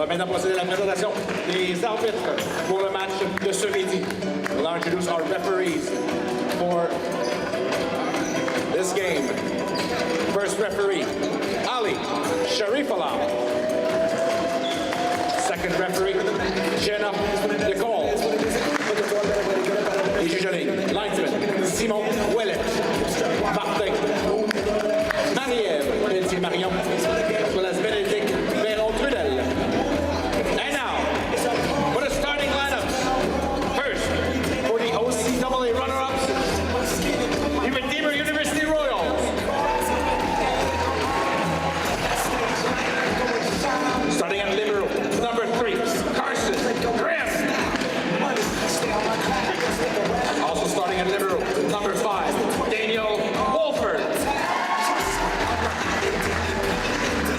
va maintenant procéder à la présentation des arbitres pour le match de ce midi. We'll now introduce our referees for this game. First referee, Ali Sharifallah. Second referee, Jenna Nicole. Et juge en ligne, linesman, Simon Ouellet. Martin Marie-Ève Pelletier-Marion, as well as Bénédicte Véron-Trudel. And now, for the starting lineup. First, for the OCAA runner-ups, the Redeemer University Royals. Starting at libero, number 3, Carson Graham. Also starting at libero, number 5, Daniel Wolford.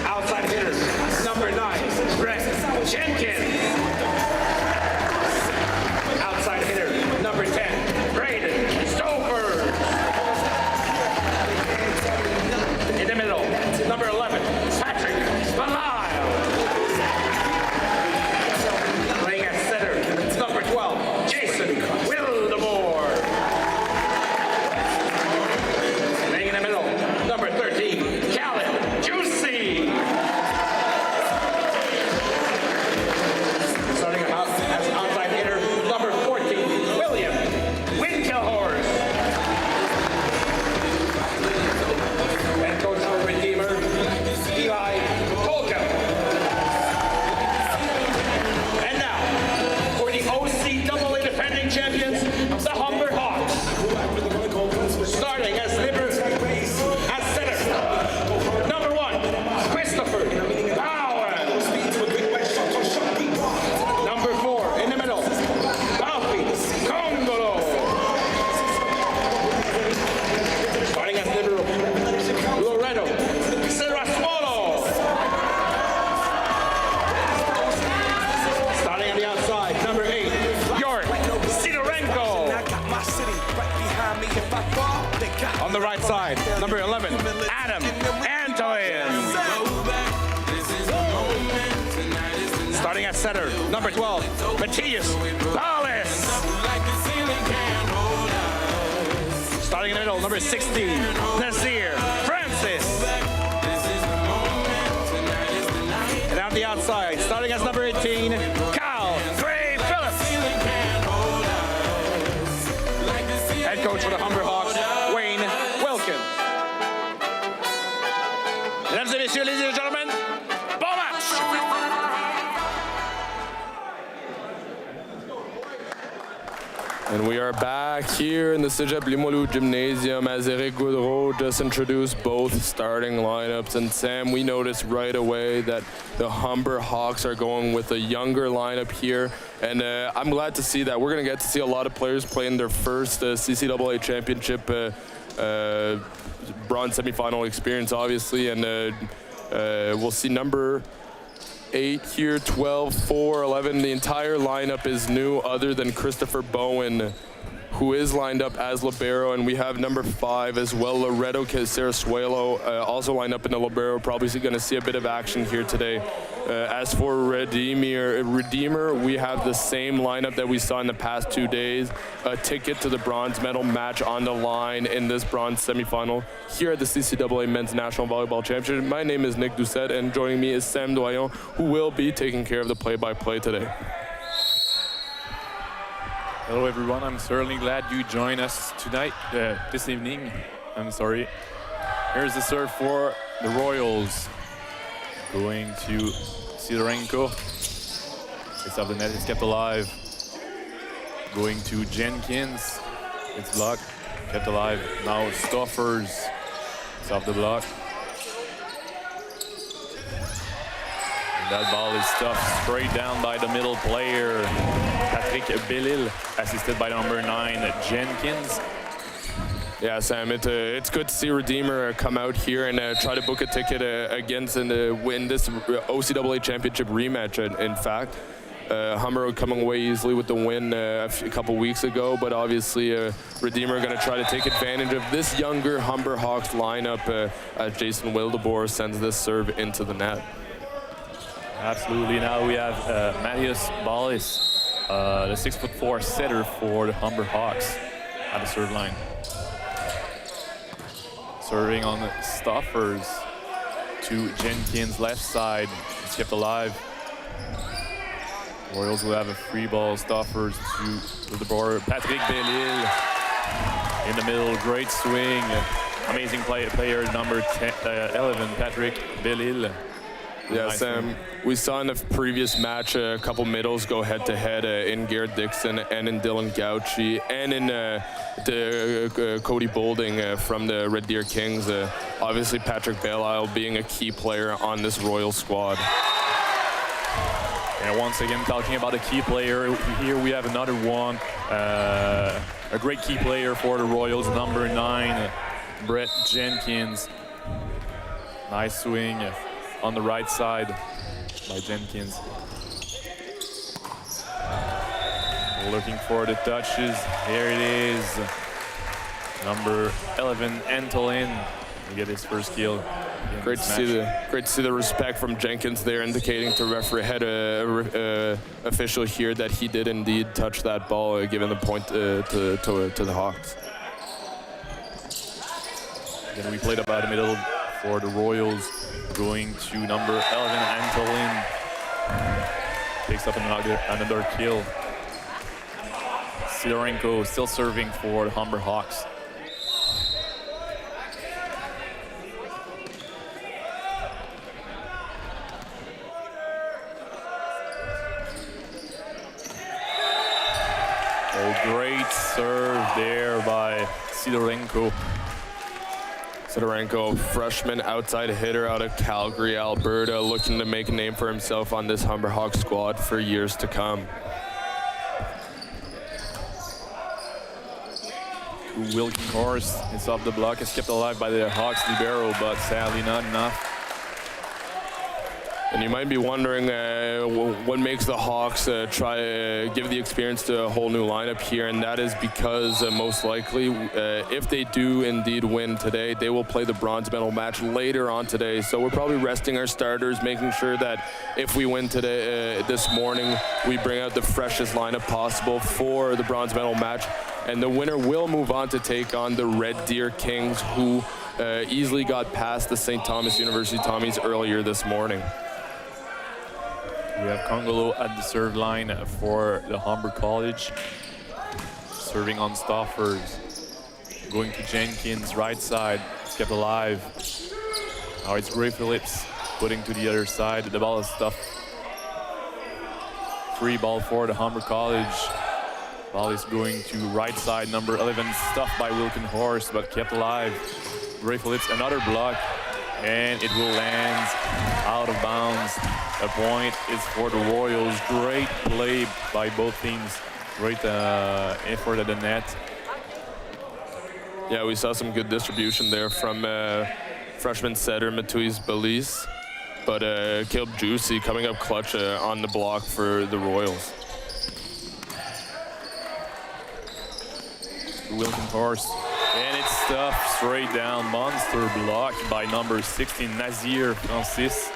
Outside hitters, number 9, Brett Jenkins. Outside hitter, number 10, Braden Stover. In the middle, number 11, Patrick Belisle. Playing at center, number 12, Jason Wildemore. Playing in the middle, number 13, Caleb Juicy. Starting out as outside hitter, number 14, William Winkelhorst. And coach for Redeemer, Eli Tolka. And now, for the OCAA defending champions, the Humber Hawks. Starting as libero, as center, number 1, Christopher Bowen. Number 4, in the middle, Alfie Congolo. Starting as libero, Loreto Serrasmolo. Starting on the outside, number 8, York Sidorenko. On the right side, number 11, Adam Antolin. Starting at center, number 12, Matthias Ballas. Starting in the middle, number 16, Nazir Francis. And out the outside, starting as number 18, Kyle Gray Phillips. Head coach for the Humber Hawks, Wayne Wilkins. Mesdames et messieurs, ladies and gentlemen, bon match! And we are back here in the Cégep Limoilou Gymnasium as Eric Goudreau just introduced both starting lineups. And Sam, we noticed right away that the Humber Hawks are going with a younger lineup here. And I'm glad to see that. We're going to get to see a lot of players playing their first CCAA championship bronze semifinal experience, obviously. And we'll see number 8 here, 12, 4, 11. The entire lineup is new other than Christopher Bowen, who is lined up as libero, and we have number 5 as well, Loreto Serrasuelo, also lined up in the libero. Probably going to see a bit of action here today. As for Redeemer, we have the same lineup that we saw in the past 2 days. A ticket to the bronze medal match on the line in this bronze semifinal here at the CCAA Men's National Volleyball Championship. My name is Nick Doucette, and joining me is Sam Doyon, who will be taking care of the play-by-play today. Hello everyone, I'm certainly glad you joined us tonight, this evening. I'm sorry. Here's the serve for the Royals. Going to Sidorenko. It's off the net, it's kept alive. Going to Jenkins. It's blocked, kept alive. Now Stoffers. It's off the block. And that ball is stuffed straight down by the middle player, Patrick Belil, assisted by number 9, Jenkins. Yeah, Sam, it's good to see Redeemer come out here and try to book a ticket against and win this OCAA championship rematch, in fact. Humber coming away easily with the win a couple weeks ago, but obviously Redeemer going to try to take advantage of this younger Humber Hawks lineup as Jason Wildemore sends this serve into the net. Absolutely. Now we have Marius Ballis, the 6'4" setter for the Humber Hawks at the serve line. Serving on the Stoffers to Jenkins left side. It's kept alive. Royals will have a free ball. Stoffers to the board. Patrick Bellil in the middle. Great swing. Amazing player number 11, Patrick Bellil. Yeah, Sam, we saw in the previous match a couple middles go head-to-head in Garrett Dixon and in Dylan Gauchi and in Cody Boulding from the Red Deer Kings. Obviously, Patrick Bellil being a key player on this Royal squad. And once again, talking about a key player, here we have another one. A great key player for the Royals, number 9, Brett Jenkins. Nice swing on the right side by Jenkins. Looking for the touches. Here it is. Number 11, Antolin, to get his first kill. Great to see the respect from Jenkins there, indicating to referee head official here that he did indeed touch that ball, giving the point to the Hawks. Then we played about the middle for the Royals, going to number 11, Antolin. Takes up another kill. Sidorenko still serving for the Humber Hawks. Oh, great serve there by Sidorenko. Sidorenko, freshman outside hitter out of Calgary, Alberta, looking to make a name for himself on this Humber Hawks squad for years to come. Wilkenhorst is off the block. It's kept alive by the Hawks libero, but sadly not enough. And you might be wondering what makes the Hawks try to give the experience to a whole new lineup here, and that is because most likely, if they do indeed win today, they will play the bronze medal match later on today. So we're probably resting our starters, making sure that if we win today, this morning, we bring out the freshest lineup possible for the bronze medal match. And the winner will move on to take on the Red Deer Kings, who easily got past the St. Thomas University Tommies earlier this morning. We have Congolo at the serve line for the Humber College. Serving on Stoffers. Going to Jenkins, right side. It's kept alive. Now it's Gray Phillips putting to the other side. The ball is stuffed. Free ball for the Humber College. Ball is going to right side, number 11, stuffed by Wilkenhorst, but kept alive. Gray Phillips, another block, and it will land out of bounds. A point is for the Royals. Great play by both teams. Great effort at the net. Yeah, we saw some good distribution there from freshman setter Matuis Belize, but Caleb Juicy coming up clutch on the block for the Royals. Wilkenhorst, and it's stuffed straight down. Monster block by number 16, Nazir Francis.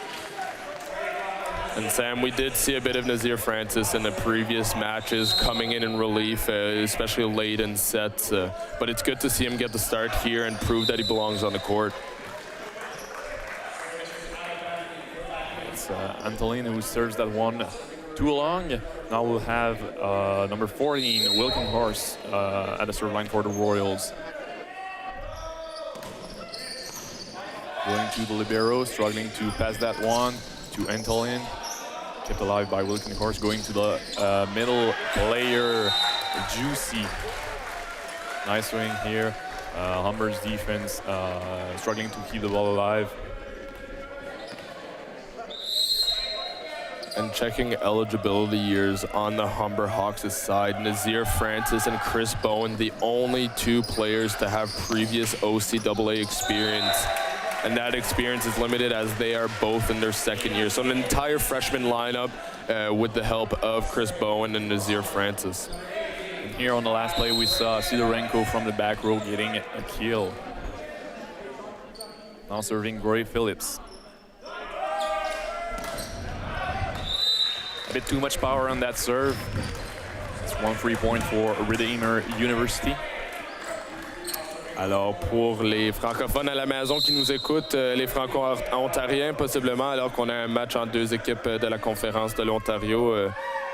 And Sam, we did see a bit of Nazir Francis in the previous matches coming in relief, especially late in sets. But it's good to see him get the start here and prove that he belongs on the court. It's Antolin who serves that one too long. Now we'll have number 14, Wilkenhorst, at the serve line for the Royals. Going to the libero, struggling to pass that one to Antolin. Kept alive by Wilkenhorst. Going to the middle player, Juicy. Nice swing here. Humber's defense struggling to keep the ball alive. And checking eligibility years on the Humber Hawks' side, Nazir Francis and Chris Bowen, the only two players to have previous OCAA experience. And that experience is limited as they are both in their second year. So an entire freshman lineup with the help of Chris Bowen and Nazir Francis. And here on the last play, we saw Sidorenko from the back row getting a kill. Now serving Gray Phillips. a bit too much power on that serve. It's 1 free point for Redeemer University. Alors, pour les francophones à la maison qui nous écoutent, les franco-ontariens possiblement, alors qu'on a un match entre deux équipes de la conférence de l'Ontario,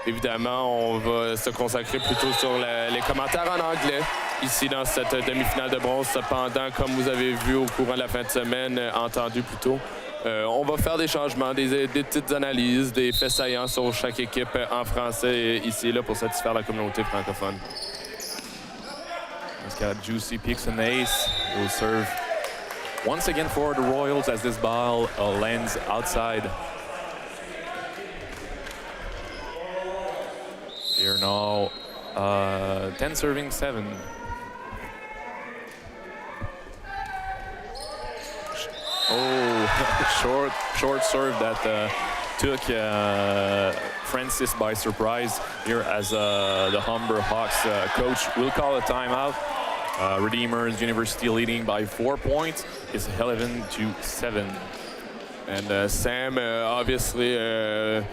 évidemment, on va se consacrer plutôt sur les commentaires en anglais ici dans cette demi-finale de bronze. Cependant, comme vous avez vu au courant de la fin de semaine, entendu plutôt, on va faire des changements, des petites analyses, des faits saillants sur chaque équipe en français ici là pour satisfaire la communauté francophone. He's got juicy picks and ace. Will serve once again for the Royals as this ball lands outside. Here now, 10 serving 7. Oh, short serve that took Francis by surprise here as the Humber Hawks coach will call a timeout. Redeemers University leading by 4 points. It's 11-7. And Sam, obviously, the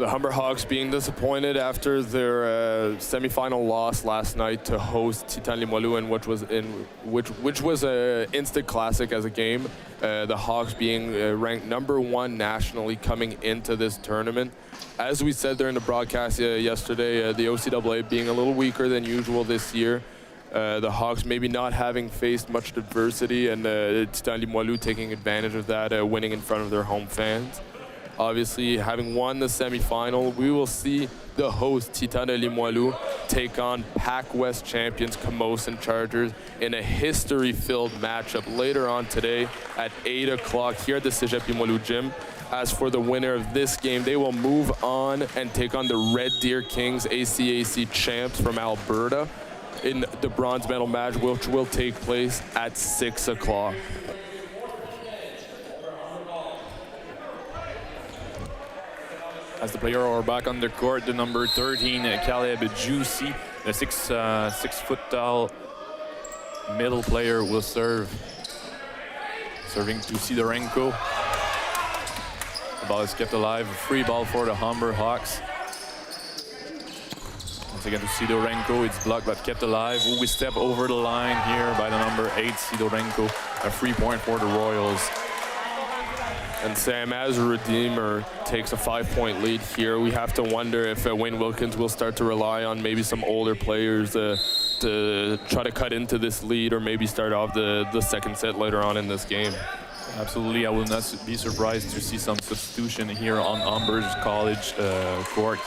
Humber Hawks being disappointed after their semifinal loss last night to host Titan Limoilou, and which was an instant classic as a game. The Hawks being ranked #1 nationally coming into this tournament. As we said during the broadcast yesterday, the OCAA being a little weaker than usual this year. The Hawks maybe not having faced much adversity, and Titan Limoilou taking advantage of that, winning in front of their home fans. Obviously, having won the semifinal, we will see the host Titan de Limoilou take on Pac West champions Camosun Chargers in a history-filled matchup later on today at 8 o'clock here at the Cégep Limoilou Gym. As for the winner of this game, they will move on and take on the Red Deer Kings, ACAC champs from Alberta, in the bronze medal match, which will take place at 6 o'clock. As the players are back on the court, the number 13, Caleb Juicy, the 6 foot tall middle player will serve. Serving to Sidorenko. The ball is kept alive, free ball for the Humber Hawks. Once again to Sidorenko, it's blocked but kept alive. Will we step over the line here by the number 8, Sidorenko. A free point for the Royals. And Sam, as Redeemer takes a 5-point lead here, we have to wonder if Wayne Wilkins will start to rely on maybe some older players to try to cut into this lead, or maybe start off the second set later on in this game. Absolutely, I will not be surprised to see some substitution here on Humber's college court.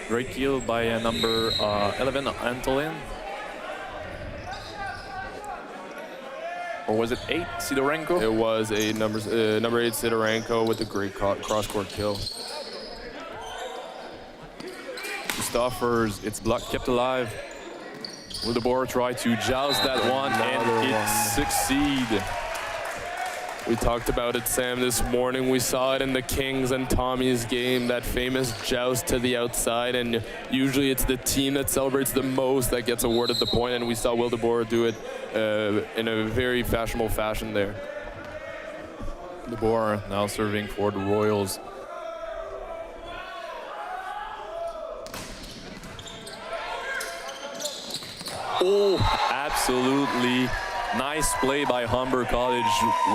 Great kill by number 11, Antolin. Or was it 8, Sidorenko? It was a number 8, Sidorenko, with a great cross-court kill. Stoffers, it's blocked, kept alive. Will the board try to joust that one, and it succeed. We talked about it, Sam, this morning. We saw it in the Kings and Tommy's game, that famous joust to the outside, and usually it's the team that celebrates the most that gets awarded the point, and we saw Wildeboer do it in a very fashionable fashion there. Wildeboer now serving for the Royals. Oh, absolutely. Nice play by Humber College.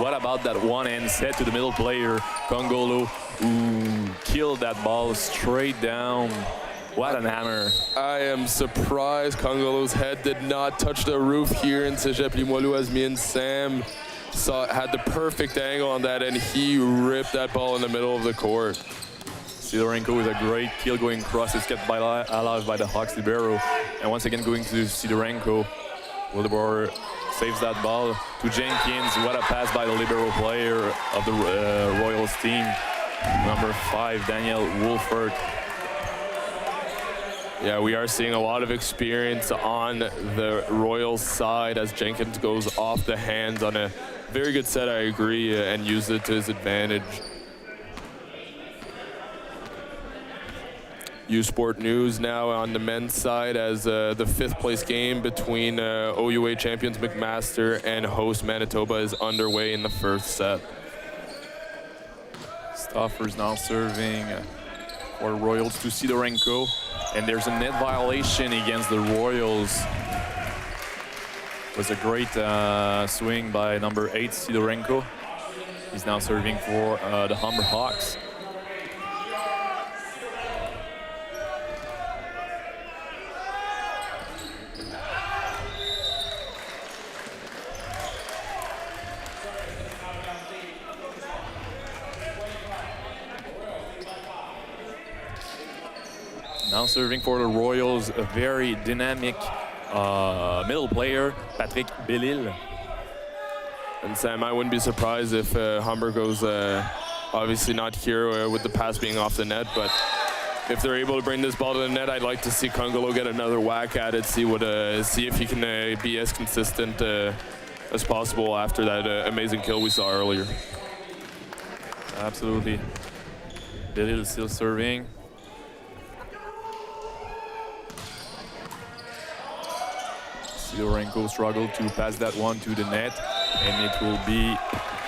What about that one-hand set to the middle player, Congolo, who killed that ball straight down. What an hammer. I am surprised Congolo's head did not touch the roof here in Cégep Limoilou, as me and Sam had the perfect angle on that, and he ripped that ball in the middle of the court. Sidorenko with a great kill going across. It's kept alive by the Hawks libero. And once again going to Sidorenko. Wildeboer saves that ball to Jenkins. What a pass by the libero player of the Royals team. Number 5, Daniel Wolfert. Yeah, we are seeing a lot of experience on the Royals side as Jenkins goes off the hands on a very good set, I agree, and used it to his advantage. U Sport News now on the men's side as the 5th place game between OUA champions McMaster and host Manitoba is underway in the first set. Stoffer's now serving for the Royals to Sidorenko, and there's a net violation against the Royals. It was a great swing by number 8 Sidorenko. He's now serving for the Humber Hawks. Now serving for the Royals, a very dynamic middle player, Patrick Bellil. And Sam, I wouldn't be surprised if Humber goes, obviously not here with the pass being off the net, but if they're able to bring this ball to the net, I'd like to see Kungalo get another whack at it, see if he can be as consistent as possible after that amazing kill we saw earlier. Absolutely. Bellil still serving. Sidorenko struggled to pass that one to the net, and it will be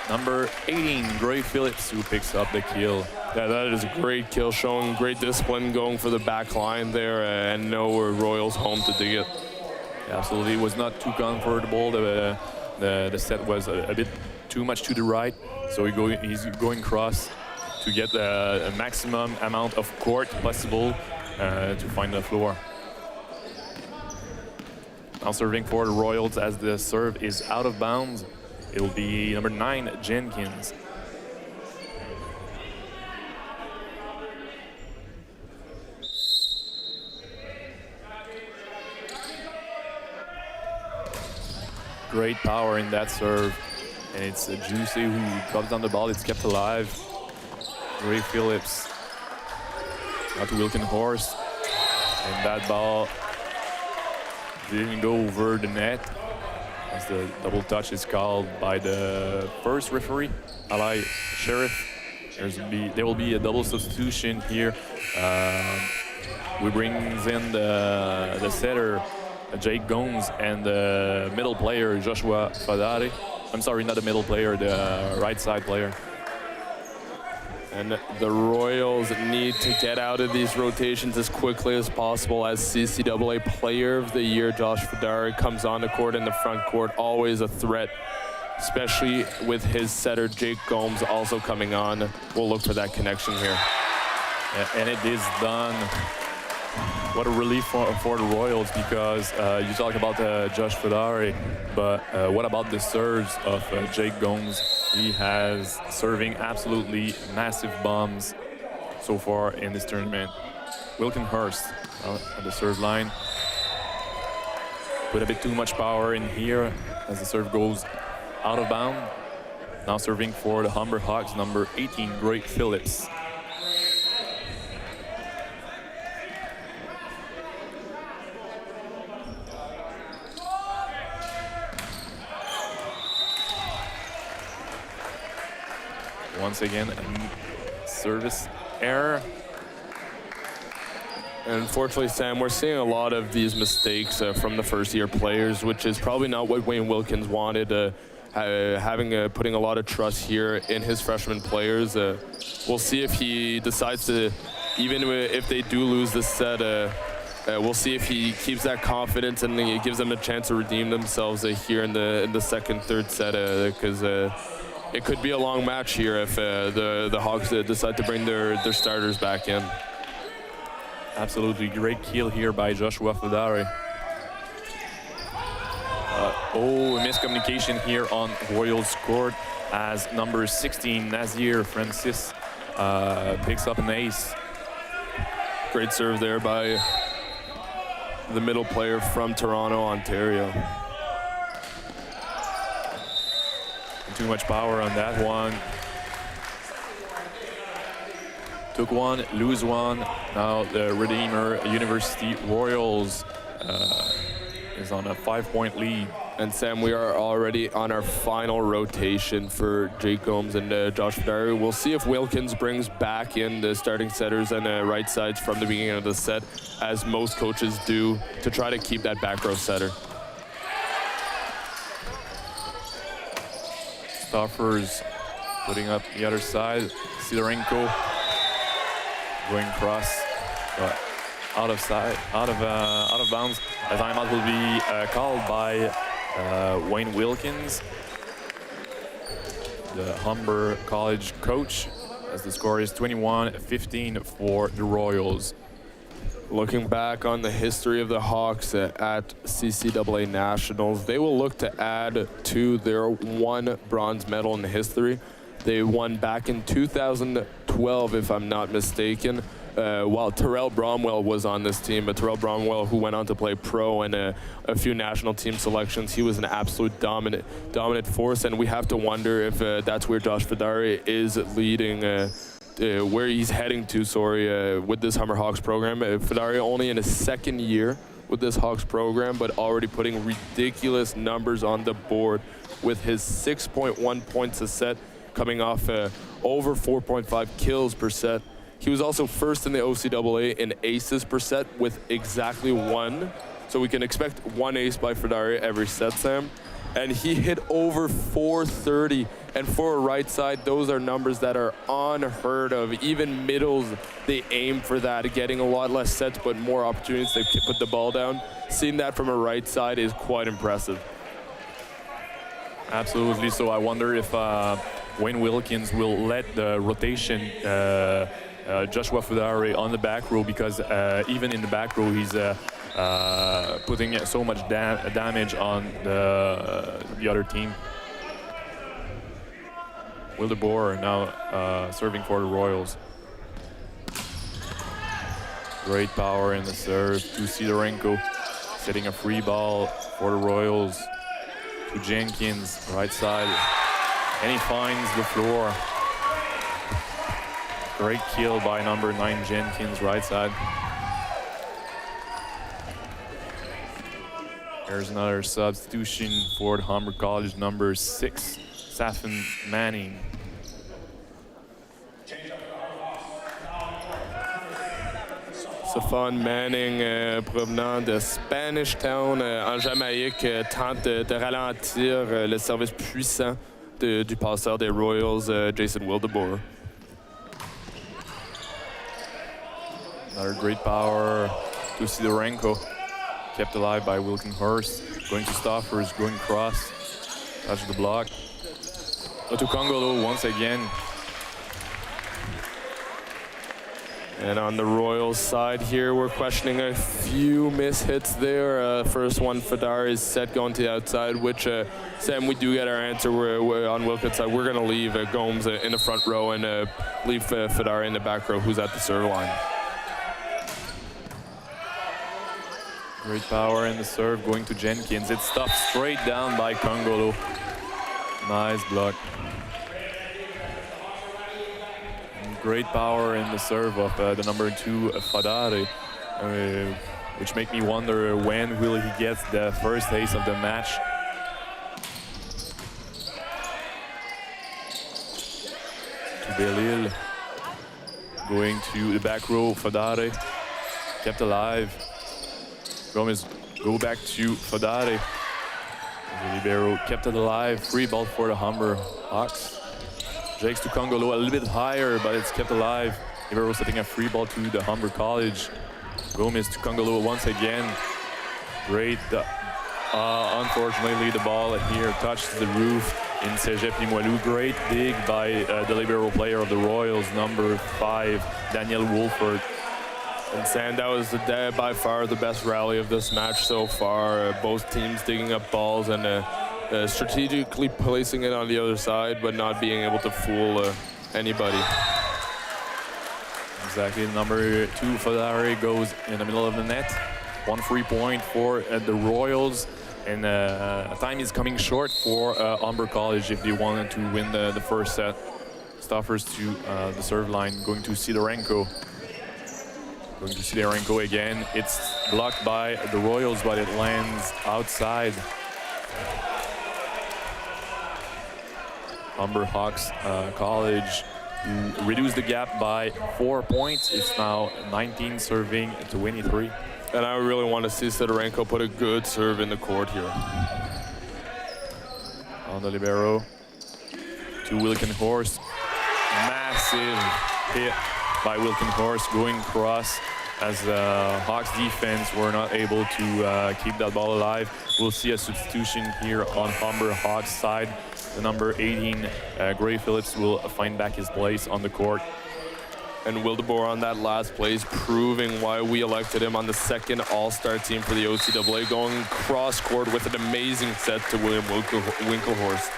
number 18, Gray Phillips, who picks up the kill. Yeah, that is a great kill, showing great discipline, going for the back line there, and know where Royals home to dig it. Yeah, absolutely, it was not too comfortable. The set was a bit too much to the right, so he's going cross to get the maximum amount of court possible to find the floor. Now serving for the Royals as the serve is out of bounds. It will be number 9, Jenkins. Great power in that serve. And it's Juicy who drops down the ball. It's kept alive. Ray Phillips. Now to Wilkenhorst. And that ball didn't go over the net, as the double touch is called by the first referee, Alai Sheriff. There will be a double substitution here. We brings in the setter, Jake Gomes, and the middle player, Joshua Fadare. I'm sorry, not the middle player, the right side player. And the Royals need to get out of these rotations as quickly as possible, as CCAA Player of the Year Josh Fadari comes on the court in the front court, always a threat, especially with his setter Jake Gomes also coming on. We'll look for that connection here. Yeah, and it is done. What a relief for the Royals, because you talk about Josh Fadari, but what about the serves of Jake Gomes? He has serving absolutely massive bombs so far in this tournament. Wilkenhorst at the serve line. Put a bit too much power in here as the serve goes out of bound. Now serving for the Humber Hawks, number 18, Gray Phillips. Once again, a service error. And unfortunately, Sam, we're seeing a lot of these mistakes from the first-year players, which is probably not what Wayne Wilkins wanted, putting a lot of trust here in his freshman players. We'll see if he decides to, even if they do lose this set, we'll see if he keeps that confidence and he gives them a chance to redeem themselves here in the second, third set, because it could be a long match here if the Hawks decide to bring their starters back in. Absolutely great kill here by Joshua Fadari. A miscommunication here on Royals court as number 16, Nazir Francis, picks up an ace. Great serve there by the middle player from Toronto, Ontario. Too much power on that one. Took one, lose one. Now the Redeemer University Royals is on a 5-point lead. And Sam, we are already on our final rotation for Jake Gomes and Josh Fidari. We'll see if Wilkins brings back in the starting setters and right sides from the beginning of the set, as most coaches do, to try to keep that back row setter. Stoffers putting up the other side. Sidorenko going cross, but out of bounds. A timeout will be called by Wayne Wilkins, the Humber College coach, as the score is 21-15 for the Royals. Looking back on the history of the Hawks at CCAA Nationals, they will look to add to their one bronze medal in history. They won back in 2012, if I'm not mistaken, while Terrell Bromwell was on this team. But Terrell Bromwell, who went on to play pro and a few national team selections, he was an absolute dominant force. And we have to wonder if that's where Josh Fidari is leading, where he's heading to, with this Humber Hawks program. Fidari only in his second year with this Hawks program, but already putting ridiculous numbers on the board with his 6.1 points a set, coming off over 4.5 kills per set. He was also first in the OCAA in aces per set with exactly one. So we can expect one ace by Fidari every set, Sam. And he hit over 430. And for a right side, those are numbers that are unheard of. Even middles, they aim for that, getting a lot less sets, but more opportunities to put the ball down. Seeing that from a right side is quite impressive. Absolutely. So I wonder if Wayne Wilkins will let the rotation Joshua Fidari on the back row, because even in the back row, he's putting so much damage on the other team. Wildeboer now serving for the Royals. Great power in the serve to Sidorenko, setting a free ball for the Royals to Jenkins, right side, and he finds the floor. Great kill by number 9 Jenkins, right side. There's another substitution for the Humber College, number 6, Safin Manning. Safin Manning, provenant de Spanish Town en Jamaïque, tente de ralentir le service puissant du passeur des Royals, Jason Wildeboer. Another great power to Sidorenko, kept alive by Wilkenhorst. Going to Stoffers, going cross, touch the block. To Congolo once again. And on the Royals side here, we're questioning a few miss-hits there. First one, Fidari's set going to the outside, which, Sam, we do get our answer. We're on Wilkins' side. We're going to leave Gomes in the front row and leave Fidari in the back row, who's at the serve line. Great power in the serve, going to Jenkins. It's stopped straight down by Congolo. Nice block. And great power in the serve of the number 2 Fidari, which make me wonder when will he get the first ace of the match. To Belil, going to the back row. Fidari kept alive. Gomez go back to Fidari. The libero kept it alive. Free ball for the Humber Hawks. Jakes to Congolo a little bit higher, but it's kept alive. Libero setting a free ball to the Humber College. Gomez to Congolo once again. Great. Unfortunately, the ball here touched the roof in Cégep Limoilou. Great dig by the libero player of the Royals, number 5, Daniel Wolford. And Sam, that was by far the best rally of this match so far. Both teams digging up balls and strategically placing it on the other side, but not being able to fool anybody. Exactly. Number 2, Fidari, goes in the middle of the net. 1 free point for the Royals. And time is coming short for Humber College if they wanted to win the first set. Stoffers to the serve line, going to Sidorenko. Going to Sidorenko again. It's blocked by the Royals, but it lands outside Humber Hawks College reduced the gap by 4 points. It's now 19 serving 23. And I really want to see Sidorenko put a good serve in the court here. On the libero to Wilkenhorst. Massive hit by Wilkenhorst going across as the Hawks defense were not able to keep that ball alive. We'll see a substitution here on Humber Hawks side. The number 18, Gray Phillips, will find back his place on the court. And Wildeboer on that last place, proving why we elected him on the second All-Star team for the OCAA, going cross-court with an amazing set to William Winkelhorst.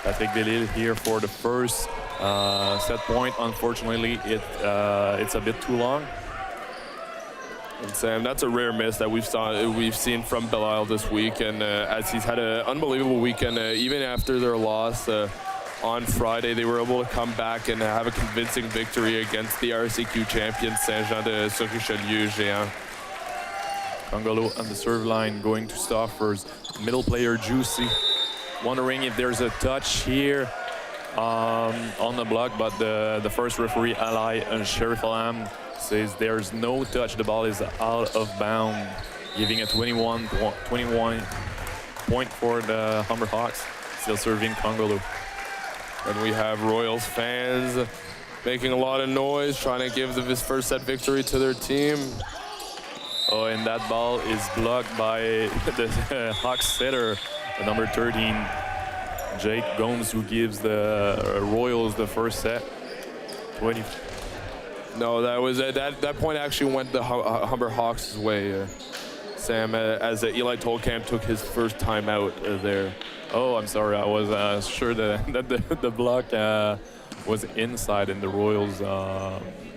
Patrick Delisle here for the first set point. Unfortunately, it's a bit too long. And Sam, that's a rare miss that we've seen from Belisle this week, and as he's had an unbelievable weekend, even after their loss on Friday, they were able to come back and have a convincing victory against the RCQ champion Saint-Jean de Richelieu Géant. Congolo on the serve line going to Stoffers. Middle player Juicy, wondering if there's a touch here on the block, but the first referee, Ally Sheriff Alam, says there's no touch. The ball is out of bounds, giving a 21 point for the Humber Hawks. Still serving Congolo. And we have Royals fans making a lot of noise, trying to give this first set victory to their team. Oh, and that ball is blocked by the Hawks setter, the number 13, Jake Gomes, who gives the Royals the first set. 20. No, that was that point actually went the Humber Hawks' way, Sam, as Eli Tolkamp took his first time out there. Oh, I'm sorry. I was sure that the block was inside and the Royals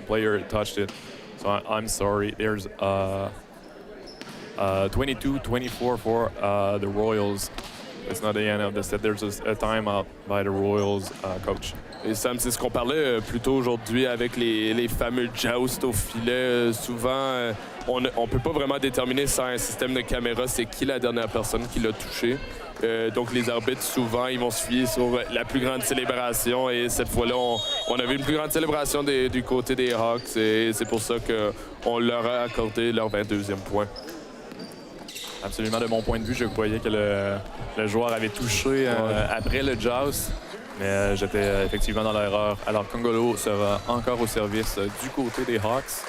player touched it. So I'm sorry. There's 22-24 for the Royals. It's not the end of the set. There's a timeout by the Royals coach. Et Sam, c'est ce qu'on parlait plus tôt aujourd'hui avec les fameux jousts au filet. Souvent, on ne peut pas vraiment déterminer sans un système de caméra c'est qui la dernière personne qui l'a touché. Donc les arbitres, souvent, ils vont se fier sur la plus grande célébration. Et cette fois-là, on avait une plus grande célébration du côté des Hawks. Et c'est pour ça qu'on leur a accordé leur 22e point. Absolument, de mon point de vue, je croyais que le joueur avait touché après le joust. Mais j'étais effectivement dans l'erreur. Alors Congolo sera encore au service du côté des Hawks.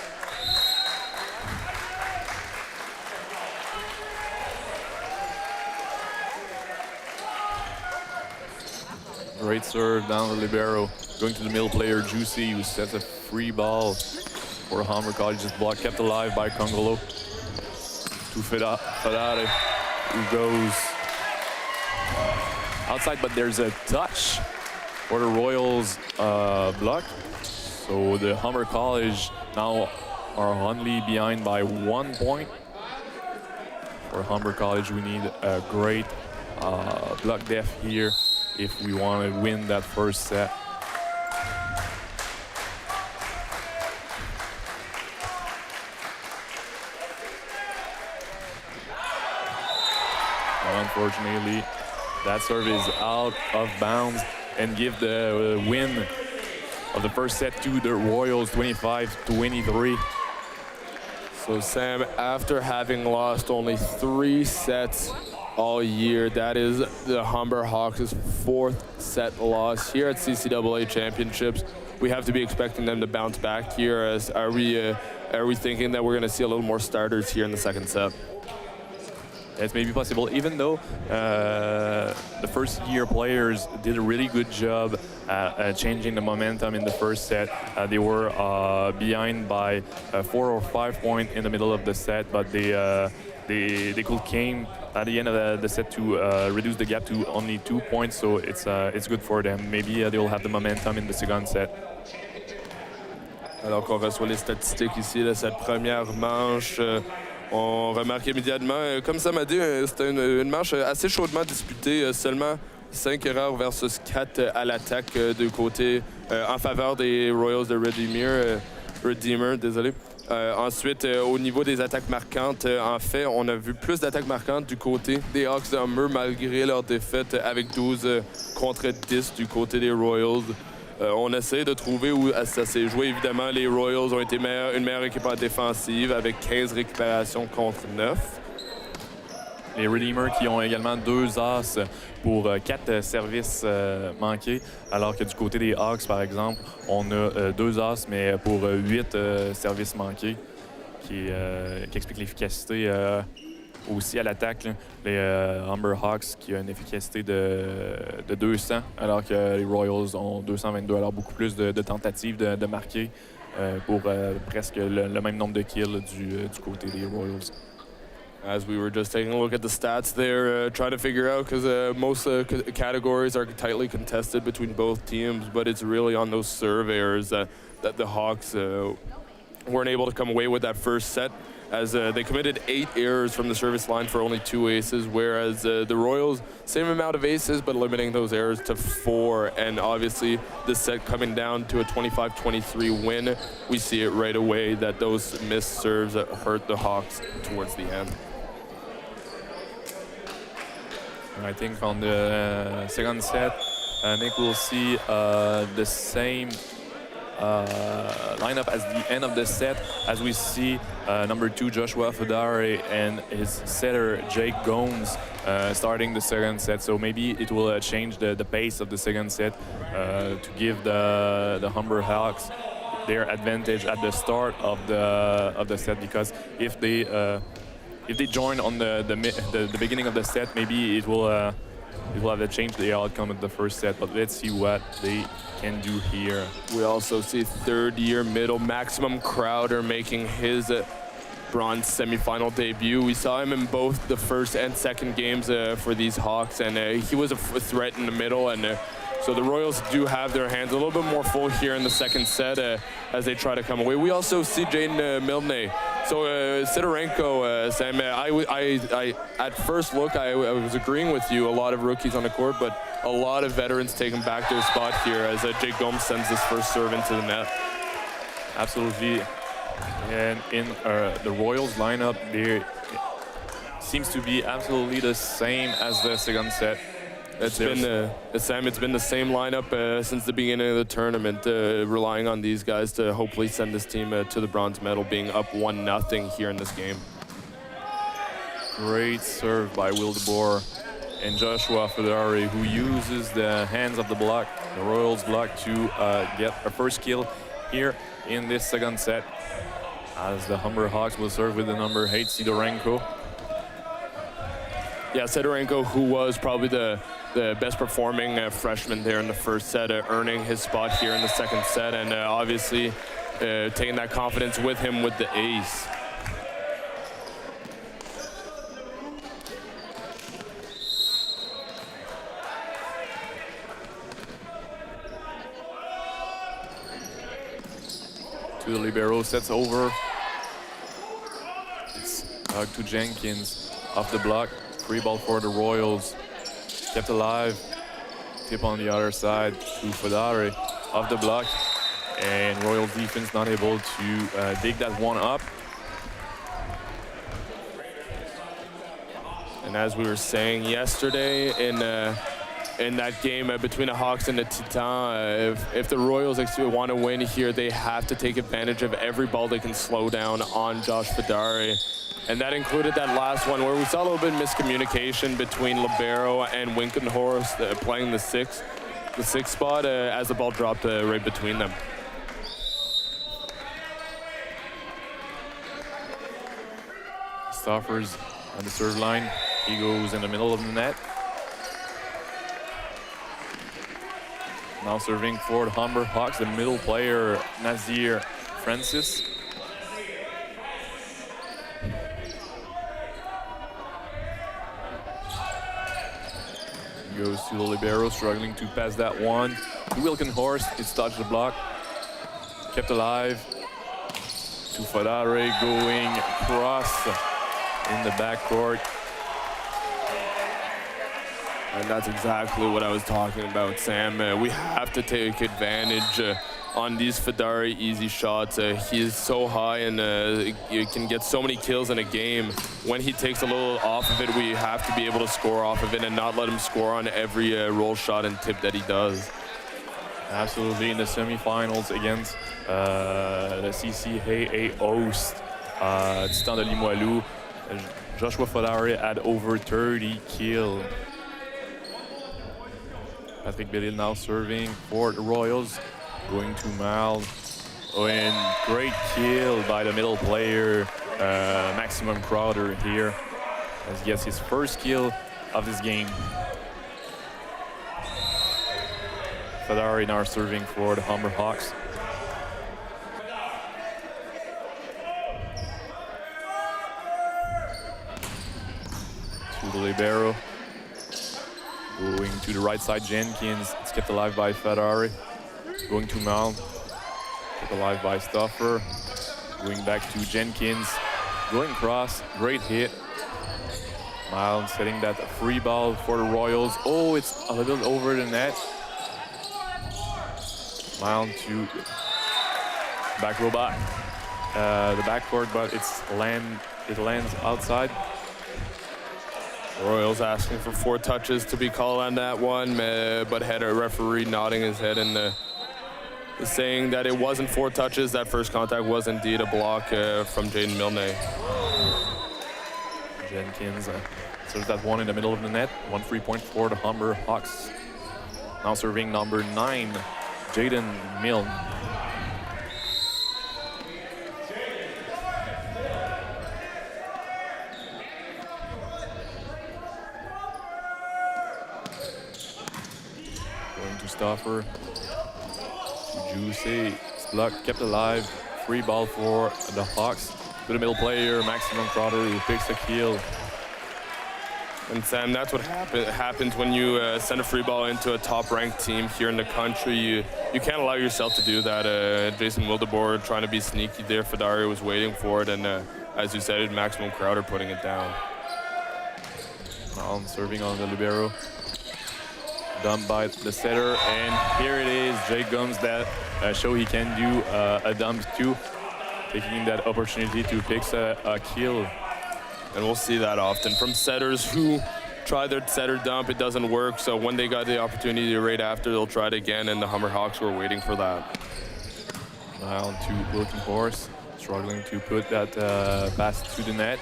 Great serve down the libero. Going to the middle player, Juicy, who sets a free ball for Humber College. This block kept alive by Congolo. To Ferrari, who goes outside, but there's a touch for the Royals block. So the Humber College now are only behind by 1 point. For Humber College, we need a great block depth here if we want to win that first set. Unfortunately, that serve is out of bounds and give the win of the first set to the Royals, 25-23. So Sam, after having lost only 3 sets all year, that is the Humber Hawks' 4th set loss here at CCAA Championships. We have to be expecting them to bounce back here. Are we thinking that we're going to see a little more starters here in the second set? It may be possible, even though the first-year players did a really good job at changing the momentum in the first set. They were behind by 4 or 5 points in the middle of the set, but they could came at the end of the set to reduce the gap to only 2 points, so it's good for them. Maybe they'll have the momentum in the second set. Alors qu'on reçoit les statistiques ici de cette première manche. On remarque immédiatement, comme ça m'a dit, c'était une manche assez chaudement disputée, seulement 5 erreurs versus 4 à l'attaque du côté en faveur des Royals de Redeemer, désolé. Ensuite, au niveau des attaques marquantes, en fait, on a vu plus d'attaques marquantes du côté des Hawks de Humber malgré leur défaite avec 12 contre 10 du côté des Royals. On essaie de trouver où ça s'est joué. Évidemment, les Royals ont été une meilleure équipe en défensive avec 15 récupérations contre 9. Les Redeemer qui ont également 2 as pour 4 services manqués, alors que du côté des Hawks, par exemple, on a 2 as, mais pour 8 services manqués, qui explique l'efficacité aussi à l'attaque. Les Humber Hawks qui ont une efficacité de 200, alors que les Royals ont 222, alors beaucoup plus de tentatives de marquer pour presque le même nombre de kills du côté des Royals. As we were just taking a look at the stats there, trying to figure out, because most categories are tightly contested between both teams, but it's really on those serve errors that the Hawks weren't able to come away with that first set, as they committed 8 errors from the service line for only 2 aces, whereas the Royals, same amount of aces, but limiting those errors to 4. And obviously, the set coming down to a 25-23 win, we see it right away that those missed serves hurt the Hawks towards the end. I think on the second set, I think we'll see the same lineup as the end of the set, as we see number 2 Joshua Fedare and his setter Jake Gomes starting the second set. So maybe it will change the pace of the second set to give the Humber Hawks their advantage at the start of the set, because if they join on the beginning of the set, maybe it will have to change the outcome of the first set. But let's see what they can do here. We also see third-year middle Maximum Crowder making his bronze semifinal debut. We saw him in both the first and second games for these Hawks, and he was a threat in the middle. And so the Royals do have their hands a little bit more full here in the second set as they try to come away. We also see Jaden Milne. So Sidorenko, Sam, I at first look, I was agreeing with you, a lot of rookies on the court, but a lot of veterans taking back their spot here as Jake Gomes sends his first serve into the net. Absolutely. And in the Royals lineup, there seems to be absolutely the same as the second set. It's been the same lineup since the beginning of the tournament, relying on these guys to hopefully send this team to the bronze medal, being up 1-0 here in this game. Great serve by Wildeboer and Joshua Fedare, who uses the hands of the block, the Royals block, to get a first kill here in this second set, as the Humber Hawks will serve with the number 8, Sidorenko. Yeah, Sidorenko, who was probably the best performing freshman there in the first set, earning his spot here in the second set, and obviously taking that confidence with him with the ace. To the libero, sets over. It's Doug to Jenkins off the block. Free ball for the Royals. Kept alive. Tip on the other side to Fedare off the block. And Royals defense not able to dig that one up. And as we were saying yesterday in that game between the Hawks and the Titans, if the Royals want to win here, they have to take advantage of every ball they can slow down on Josh Fedare. And that included that last one where we saw a little bit of miscommunication between libero and Winkenhorst playing the sixth spot as the ball dropped right between them. Stoffers on the serve line. He goes in the middle of the net. Now serving for the Humber Hawks, the middle player, Nazir Francis. Goes to the libero, struggling to pass that one. To Wilkenhorst, it's touched the block. Kept alive. To Fedare, going across in the backcourt. And that's exactly what I was talking about, Sam. We have to take advantage on these Fedari easy shots. He is so high and you can get so many kills in a game. When he takes a little off of it, we have to be able to score off of it and not let him score on every roll shot and tip that he does. Absolutely, in the semifinals against the CCAA host, Titan de Limoilou, Joshua Fedari had over 30 kills. Patrick Bellil now serving for the Royals, going to Mal. Oh, and great kill by the middle player, Maximum Crowder here, as he gets his first kill of this game. Fedari now serving for the Humber Hawks. To the libero. Going to the right side, Jenkins. It's kept alive by Fedari. Going to Mount. Kept alive by Stoffer. Going back to Jenkins. Going cross. Great hit. Mount setting that free ball for the Royals. Oh, it's a little bit over the net. Mount to back row back. The backcourt, but it lands outside. Royals asking for 4 touches to be called on that one, but had a referee nodding his head and saying that it wasn't 4 touches. That first contact was indeed a block from Jaden Milne. Jenkins serves that one in the middle of the net. 1 3-point for the Humber Hawks. Now serving number 9, Jaden Milne. Stoffer, Juicy, it's blocked, kept alive, free ball for the Hawks. To the middle player, Maximum Crowder, who picks the kill. And Sam, that's what happens when you send a free ball into a top-ranked team here in the country. You can't allow yourself to do that. Jason Wildeboer trying to be sneaky there. Fedari was waiting for it, and as you said, Maximum Crowder putting it down. Now serving on the libero. Dumped by the setter, and here it is. Jake Gums that show he can do a dump too, taking that opportunity to pick a kill. And we'll see that often from setters who try their setter dump. It doesn't work, so when they got the opportunity right after, they'll try it again, and the Humber Hawks were waiting for that. Now to Wilton Horse, struggling to put that pass to the net.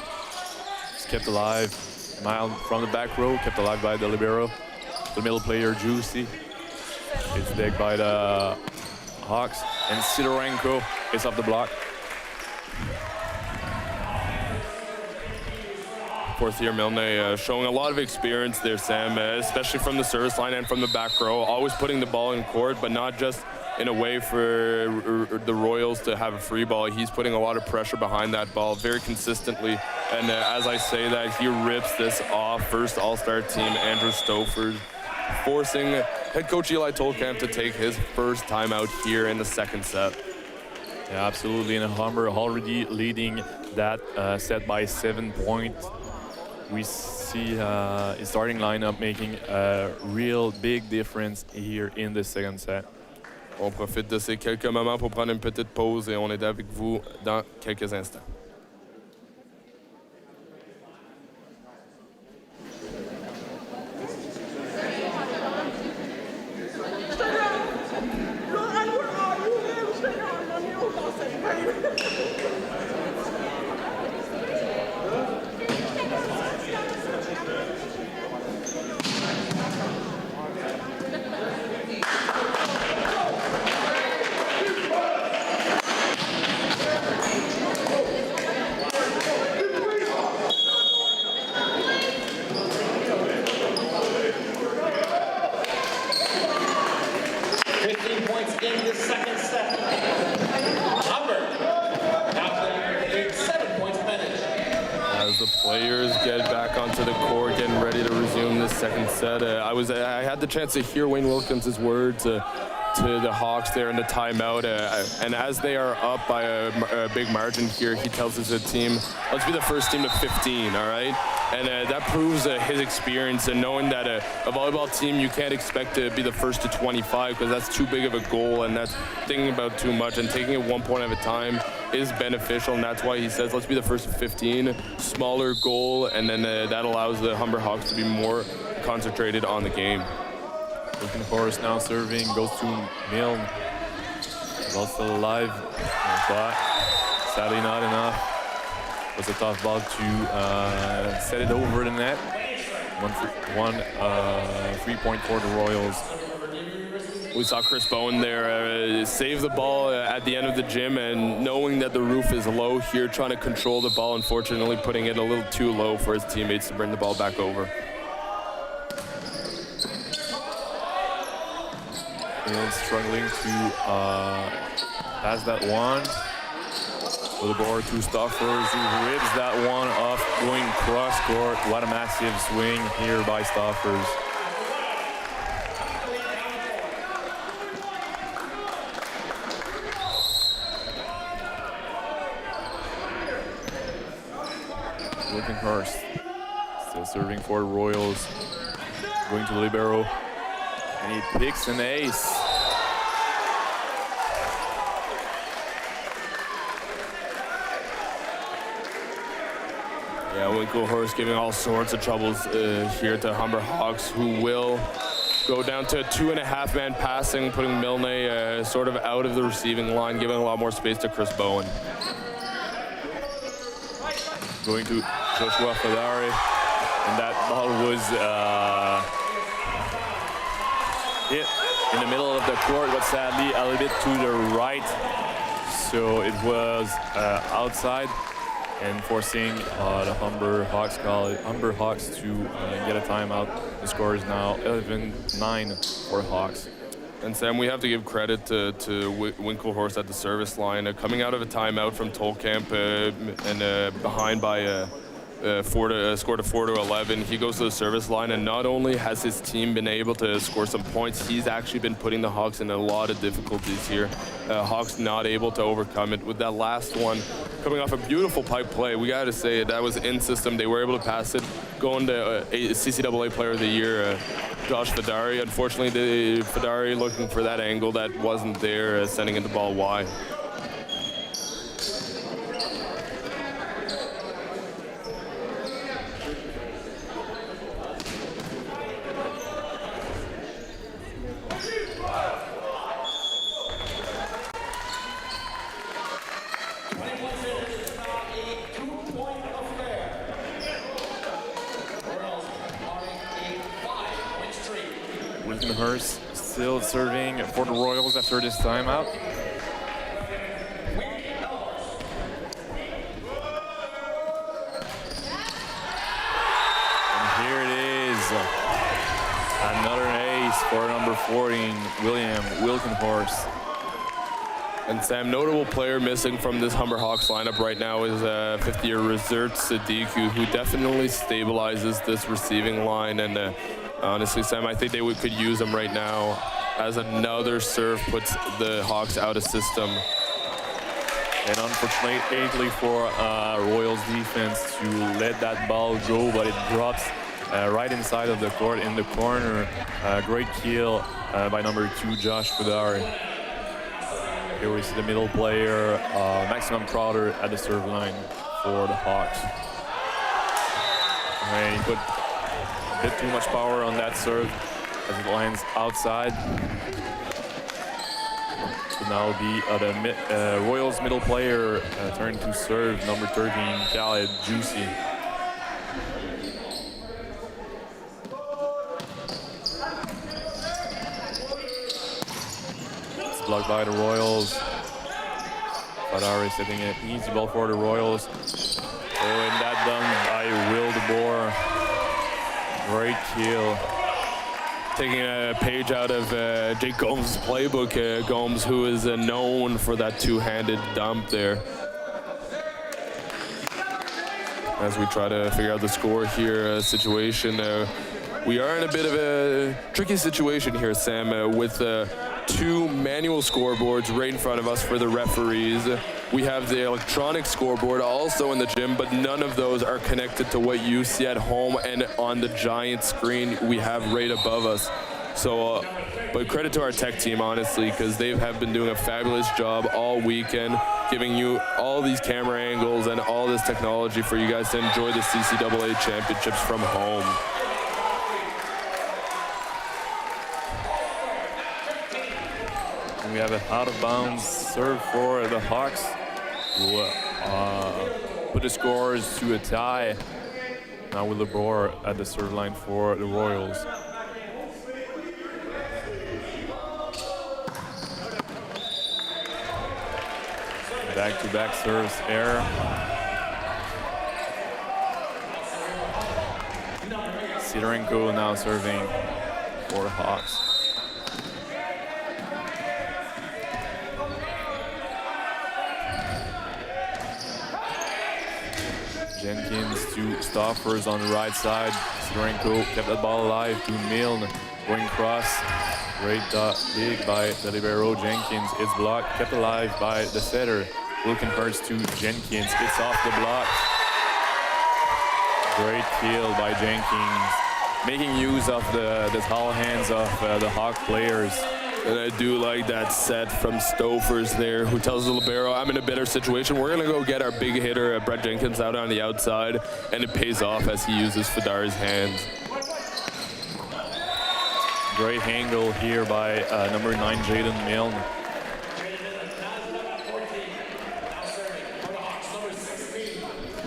It's kept alive. Mild from the back row, kept alive by the libero. The middle player, Juicy. It's decked by the Hawks, and Sidorenko is off the block. 4th-year Milne showing a lot of experience there, Sam, especially from the service line and from the back row. Always putting the ball in court, but not just in a way for the Royals to have a free ball. He's putting a lot of pressure behind that ball very consistently. And as I say that, he rips this off. First All-Star team, Andrew Stoffer, forcing head coach Eli Tolkamp to take his first time out here in the second set. Yeah, absolutely. And Humber already leading that set by 7 points. We see his starting lineup making a real big difference here in the second set. On profite de ces quelques moments pour prendre une petite pause et on est avec vous dans quelques instants. I had the chance to hear Wayne Wilkins' words to the Hawks there in the timeout, and as they are up by a big margin here, he tells us a team, let's be the first team to 15, all right? And that proves his experience and knowing that a volleyball team, you can't expect to be the first to 25 because that's too big of a goal and that's thinking about too much, and taking it 1 point at a time is beneficial, and that's why he says let's be the first to 15, smaller goal, and then that allows the Humber Hawks to be more concentrated on the game. Looking Forrest now serving, goes to Milne. Ball still alive, but sadly not enough. Was a tough ball to set it over the net. 3 point for the Royals. We saw Chris Bowen there save the ball at the end of the gym, and knowing that the roof is low here, trying to control the ball, unfortunately putting it a little too low for his teammates to bring the ball back over. And struggling to pass that one. With the board to Stoffers, who rips that one off going cross court. What a massive swing here by Stoffers. Wilkenhorst still serving for the Royals. Going to libero, and he picks an ace. Yeah, Winklehorst giving all sorts of troubles here to Humber Hawks, who will go down to a 2.5-man passing, putting Milne sort of out of the receiving line, giving a lot more space to Chris Bowen. Going to Joshua Fadari, and that ball was hit in the middle of the court, but sadly a little bit to the right, so it was outside, and forcing the Humber Hawks to get a timeout. The score is now 11-9 for the Hawks. And Sam, we have to give credit to Winklehorst at the service line, coming out of a timeout from Tolkamp and behind by scored a 4-11. He goes to the service line, and not only has his team been able to score some points, he's actually been putting the Hawks in a lot of difficulties here. Hawks not able to overcome it. With that last one, coming off a beautiful pipe play, we got to say that was in system. They were able to pass it, going to CCAA Player of the Year, Josh Fadari. Unfortunately, Fadari looking for that angle that wasn't there, sending it the ball wide. Wilkenhorst still serving for the Royals after this timeout. And here it is. Another ace for number 14, William Wilkenhorst. And Sam, notable player missing from this Humber Hawks lineup right now is 50-year Rezert Sadiku, who definitely stabilizes this receiving line. And honestly, Sam, I think they could use him right now as another serve puts the Hawks out of system. And unfortunately for Royals defense to let that ball go, but it drops right inside of the court in the corner. Great kill by number 2, Josh Fadari. Here we see the middle player, Maximum Crowder at the serve line for the Hawks. And he put a bit too much power on that serve as it lands outside. So now the Royals middle player turn to serve, number 13, Khaled Juicy. It's blocked by the Royals. Fadari setting an easy ball for the Royals. Oh, and that done by Will DeBoer. Great kill. Taking a page out of Jake Gomes' playbook, Gomes, who is known for that two-handed dump there. As we try to figure out the score here, situation, we are in a bit of a tricky situation here, Sam, with two manual scoreboards right in front of us for the referees. We have the electronic scoreboard also in the gym, but none of those are connected to what you see at home and on the giant screen we have right above us. So, but credit to our tech team, honestly, because they have been doing a fabulous job all weekend, giving you all these camera angles and all this technology for you guys to enjoy the CCAA championships from home. We have an out-of-bounds serve for the Hawks, who put the scores to a tie. Now with LeBour at the serve line for the Royals. Back-to-back serves, error. Sidorenko now serving for the Hawks. Jenkins to Stoffers on the right side. Sidorenko kept that ball alive to Milne. Going cross. Great dig by the libero. Jenkins. It's blocked. Kept alive by the setter. Wilkenhurst to Jenkins. It's off the block. Great kill by Jenkins. Making use of the tall hands of the Hawk players. And I do like that set from Stoffers there, who tells the libero, I'm in a better situation. We're going to go get our big hitter, Brett Jenkins, out on the outside, and it pays off as he uses Fedari's hands. Great angle here by number 9, Jaden Milne.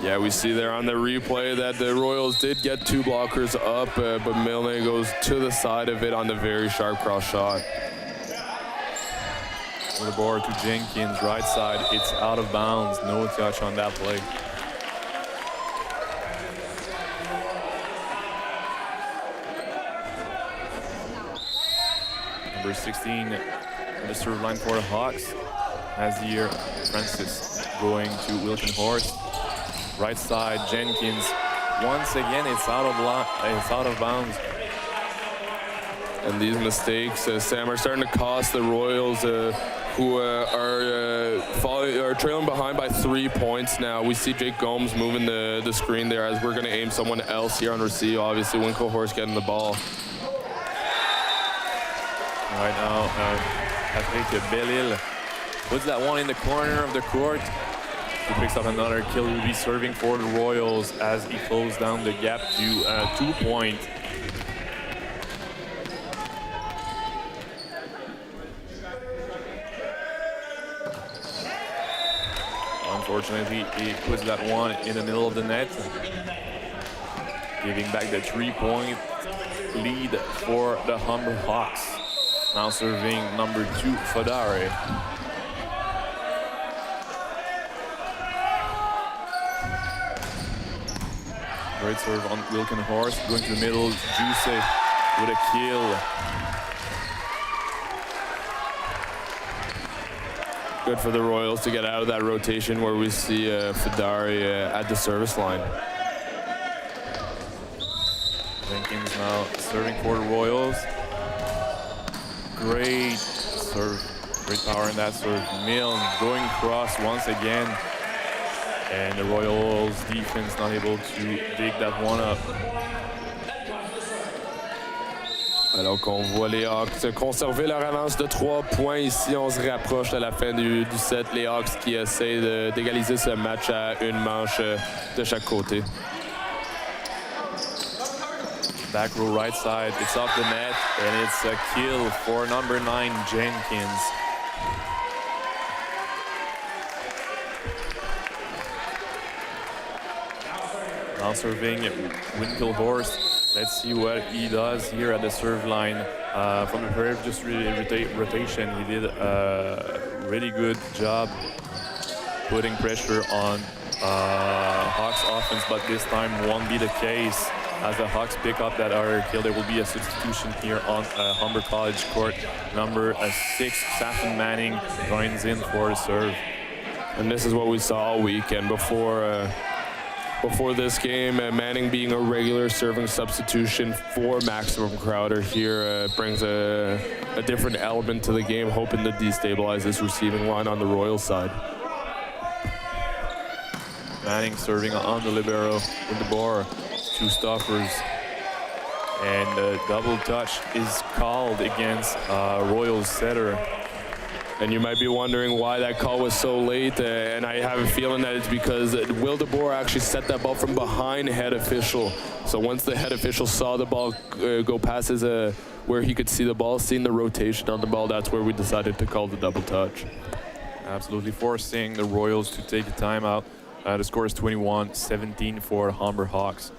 Yeah, we see there on the replay that the Royals did get 2 blockers up, but Milne goes to the side of it on the very sharp cross shot. The board to Jenkins, right side. It's out of bounds. No touch on that play. Number 16 on the serve line for the Hawks. Nazir Francis going to Wilkenhorst. Right side, Jenkins. Once again, it's out of bounds. And these mistakes, Sam, are starting to cost the Royals, who are trailing behind by 3 points now. We see Jake Gomes moving the screen there as we're going to aim someone else here on receive. Obviously, Winklehorst getting the ball. Right now, Patrick Bellil puts that one in the corner of the court. He picks up another kill. Will be serving for the Royals as he closes down the gap to 2 points. Unfortunately, he puts that one in the middle of the net, giving back the 3-point lead for the Humber Hawks. Now serving number 2, Fedari. Great serve on Wilkenhorst, going to the middle, Juice with a kill. Good for the Royals to get out of that rotation where we see Fedari at the service line. Jenkins now serving for the Royals. Great serve, great power in that serve. Milne going across once again. And the Royals defense not able to dig that one up. Alors qu'on voit les Hawks conserver leur avance de 3 points ici, on se rapproche de la fin du set. Les Hawks qui essaient d'égaliser ce match à une manche de chaque côté. Back row right side, it's off the net, and it's a kill for number 9, Jenkins. Now serving Winklehorst. Let's see what he does here at the serve line. From the previous rotation, he did a really good job putting pressure on Hawks offense, but this time won't be the case. As the Hawks pick up that other kill, there will be a substitution here on Humber College court. Number 6, Safin Manning, joins in for the serve. And this is what we saw all weekend before this game. Manning being a regular serving substitution for Maximum Crowder here brings a different element to the game, hoping to destabilize this receiving line on the Royal side. Manning serving on the libero with the bar. 2 stoppers. And a double touch is called against Royals setter. And you might be wondering why that call was so late, and I have a feeling that it's because Will DeBoer actually set that ball from behind head official. So once the head official saw the ball go past his, where he could see the ball, seeing the rotation on the ball, that's where we decided to call the double touch. Absolutely forcing the Royals to take a timeout. The score is 21-17 for Humber Hawks.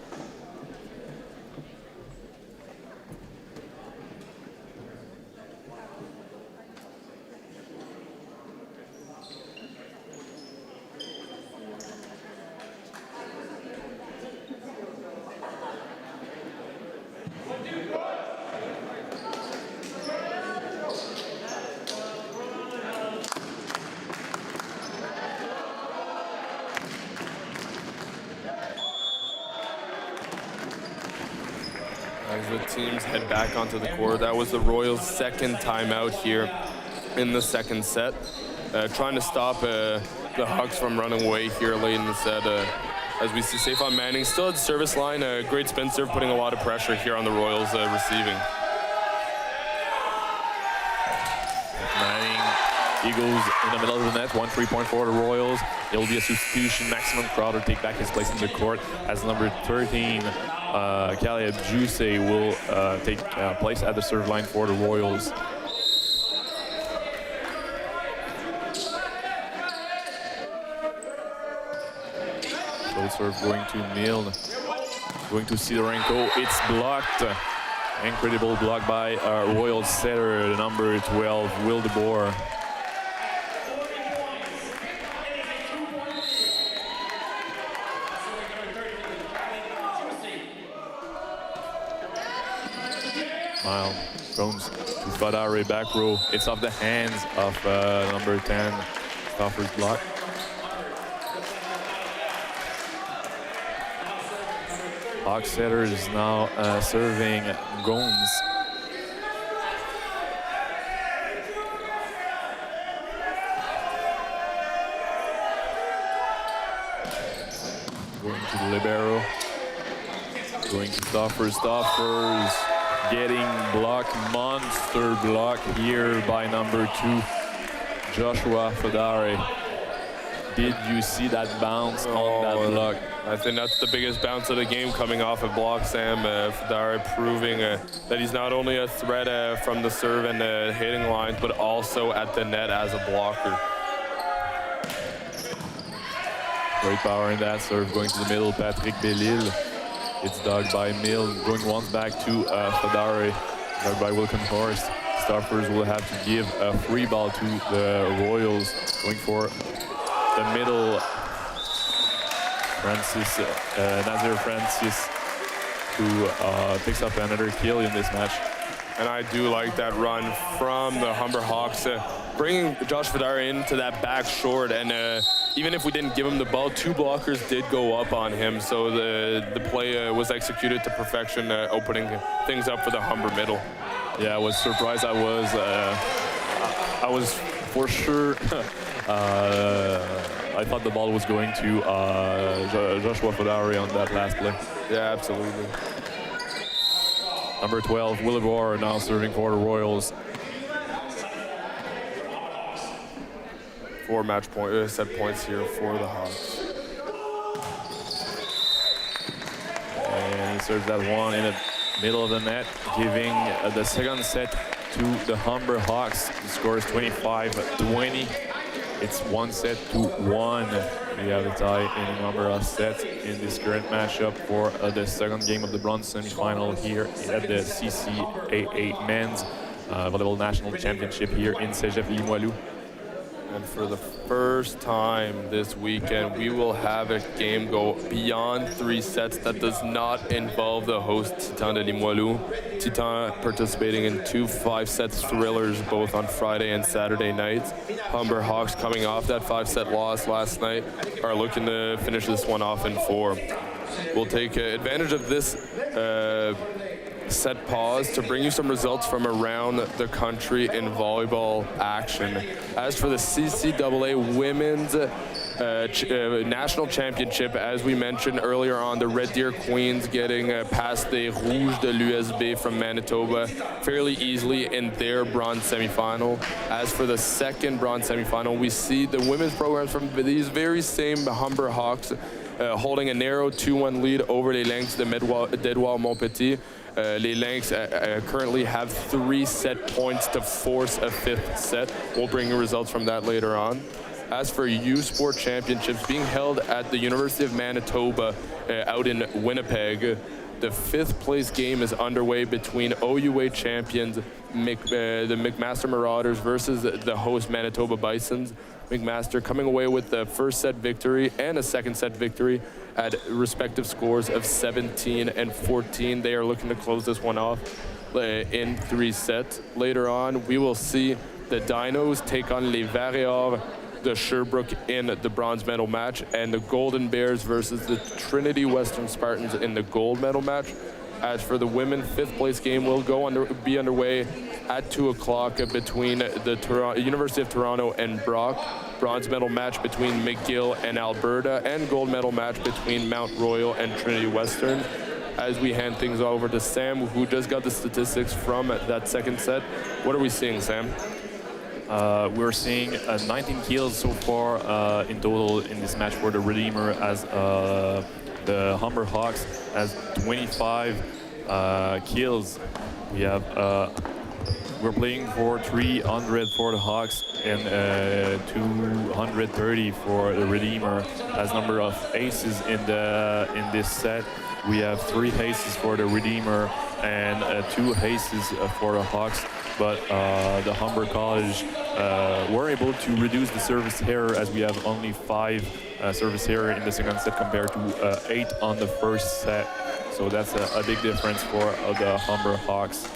As the teams head back onto the court, that was the Royals' second timeout here in the second set. Trying to stop the Hawks from running away here late in the set. As we see Saphon Manning still at the service line, a great spin serve, putting a lot of pressure here on the Royals receiving. Manning, Eagles in the middle of the net, 1 3-point for the Royals. There will be a substitution. Maximum Crowder take back his place in the court as number 13, Caleb Juice will take place at the serve line for the Royals. Short serve going to Milne, going to Sidorenko. It's blocked. Incredible block by Royal setter, number 12, Will DeBoer. Mile comes to Fadare back row. It's off the hands of number 10, Stoffer's block. Hawk setter is now serving Gomes. Going to the libero. Going to Stoffers. Stoffers getting blocked. Monster block here by number 2, Joshua Fadare. Did you see that bounce on that block? I think that's the biggest bounce of the game, coming off a block, Sam. Fadare proving that he's not only a threat from the serve and the hitting lines, but also at the net as a blocker. Great power in that serve, going to the middle, Patrick Bellil. It's dug by Mill, going once back to Fadare, dug by Wilkenhorst. Stoppers will have to give a free ball to the Royals, going for the middle. Nazir Francis, who picks up another kill in this match. And I do like that run from the Humber Hawks, bringing Josh Fadare into that back short. And even if we didn't give him the ball, 2 blockers did go up on him. So the play was executed to perfection, opening things up for the Humber middle. Yeah, I was surprised. I was for sure. I thought the ball was going to Joshua Fadare on that last play. Yeah, absolutely. Number 12, Will DeBoer, now serving for the Royals. 4 match point set points here for the Hawks. And he serves that one in the middle of the net, giving the second set to the Humber Hawks. The score is 25-20. It's 1-1. We have a tie in a number of sets in this current matchup for the second game of the bronze semi-final here at the CCAA Men's Volleyball National Championship here in Cégep Limoilou. And for the first time this weekend, we will have a game go beyond 3 sets that does not involve the host Titan de Limoilou. Titan participating in 2 5-set thrillers both on Friday and Saturday nights. Humber Hawks, coming off that 5-set loss last night, are looking to finish this one off in 4. We'll take advantage of this set pause to bring you some results from around the country in volleyball action. As for the CCAA women's national championship. As we mentioned earlier on, the Red Deer Queens getting past the Rouge de l'USB from Manitoba fairly easily in their bronze semifinal. As for the second bronze semifinal, we see the women's programs from these very same Humber Hawks holding a narrow 2-1 lead over les Lynx de d'Edouard Montpetit. Les Lynx currently have 3 set points to force a 5th set. We'll bring you results from that later on. As for U Sport Championships being held at the University of Manitoba out in Winnipeg, the 5th place game is underway between OUA champions, the McMaster Marauders versus the host Manitoba Bisons. McMaster coming away with the first set victory and a second set victory at respective scores of 17 and 14. They are looking to close this one off in 3 sets. Later on, we will see the Dinos take on Les Varriors de Sherbrooke in the bronze medal match, and the Golden Bears versus the Trinity Western Spartans in the gold medal match. As for the women, 5th place game will be underway at 2 o'clock between the University of Toronto and Brock. Bronze medal match between McGill and Alberta, and gold medal match between Mount Royal and Trinity Western. As we hand things over to Sam, who just got the statistics from that second set. What are we seeing, Sam? We're seeing 19 kills so far in total in this match for the Redeemer, as the Humber Hawks has 25 kills. We have we're playing for 300 for the Hawks and 230 for the Redeemer. As number of aces in this set, we have 3 aces for the Redeemer and 2 aces for the Hawks. But the Humber College were able to reduce the service error, as we have only 5 service error in the second set compared to 8 on the first set. So that's a big difference for the Humber Hawks.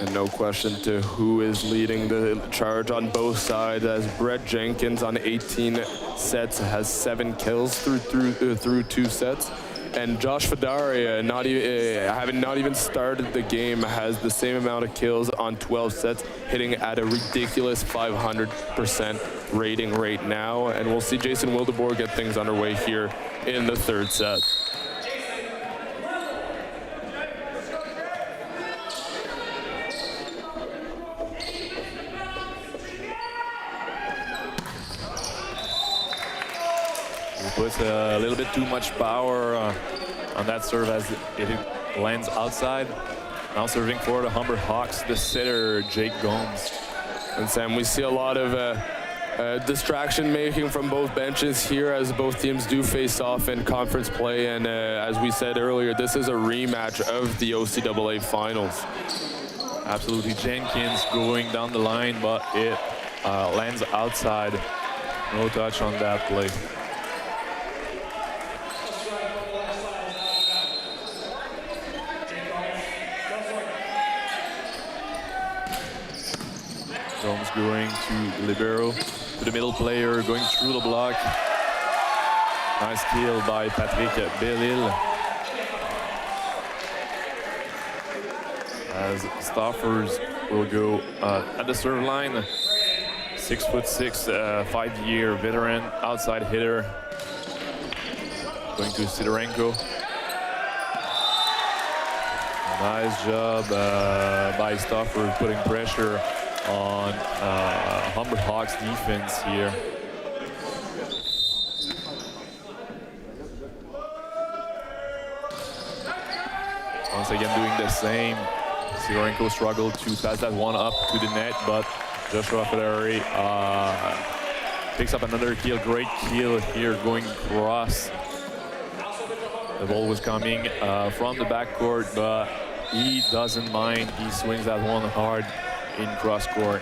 And no question to who is leading the charge on both sides, as Brett Jenkins on 18 sets has 7 kills through 2 sets. And Josh Fedari, having not even started the game, has the same amount of kills on 12 sets, hitting at a ridiculous 500% rating right now. And we'll see Jason Wildeboer get things underway here in the 3rd set. Puts a little bit too much power on that serve as it lands outside. Now serving for the Humber Hawks, the setter, Jake Gomes. And Sam, we see a lot of distraction making from both benches here, as both teams do face off in conference play. And as we said earlier, this is a rematch of the OCAA finals. Absolutely, Jenkins going down the line, but it lands outside. No touch on that play. Gomes going to libero, to the middle player, going through the block. Nice kill by Patrick Bellil. As Stoffers will go at the serve line. 6'6", 5-year veteran, outside hitter. Going to Sidorenko. Nice job by Stoffers, putting pressure on Humber Hawks defense here. Once again doing the same. Sidorenko struggled to pass that one up to the net, but Joshua Ferrari picks up another kill. Great kill here going across. The ball was coming from the backcourt, but he doesn't mind. He swings that one hard in cross court.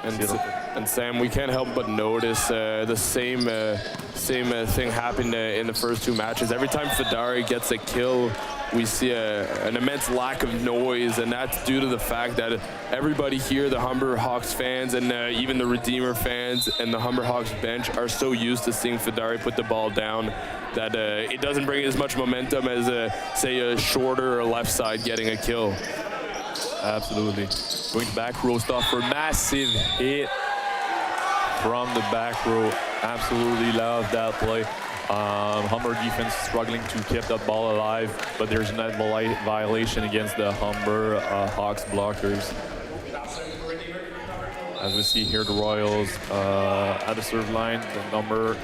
And Sam, we can't help but notice the same thing happened in the first 2 matches. Every time Fedari gets a kill, we see an immense lack of noise, and that's due to the fact that everybody here, the Humber Hawks fans and even the Redeemer fans and the Humber Hawks bench, are so used to seeing Fedari put the ball down that it doesn't bring as much momentum as, say, a shorter or left side getting a kill. Absolutely. Going back row stop for massive hit from the back row. Absolutely love that play. Humber defense struggling to keep that ball alive, but there's a net violation against the Humber Hawks blockers. As we see here, the Royals at the serve line, the number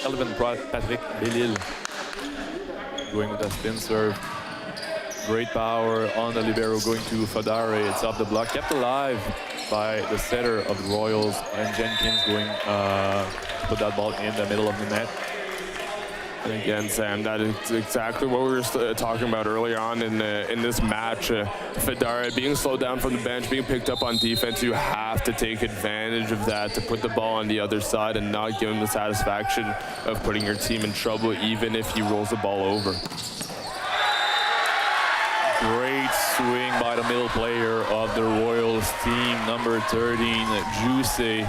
11, Patrick Bellil, going with a spin serve. Great power on the libero, going to Fadare. It's off the block, kept alive by the setter of the Royals, and Jenkins going put that ball in the middle of the net. And again, Sam, that is exactly what we were talking about earlier on in this match. Fadare being slowed down from the bench, being picked up on defense, you have to take advantage of that to put the ball on the other side and not give him the satisfaction of putting your team in trouble, even if he rolls the ball over. Great swing by the middle player of the Royals team, number 13, Juicy.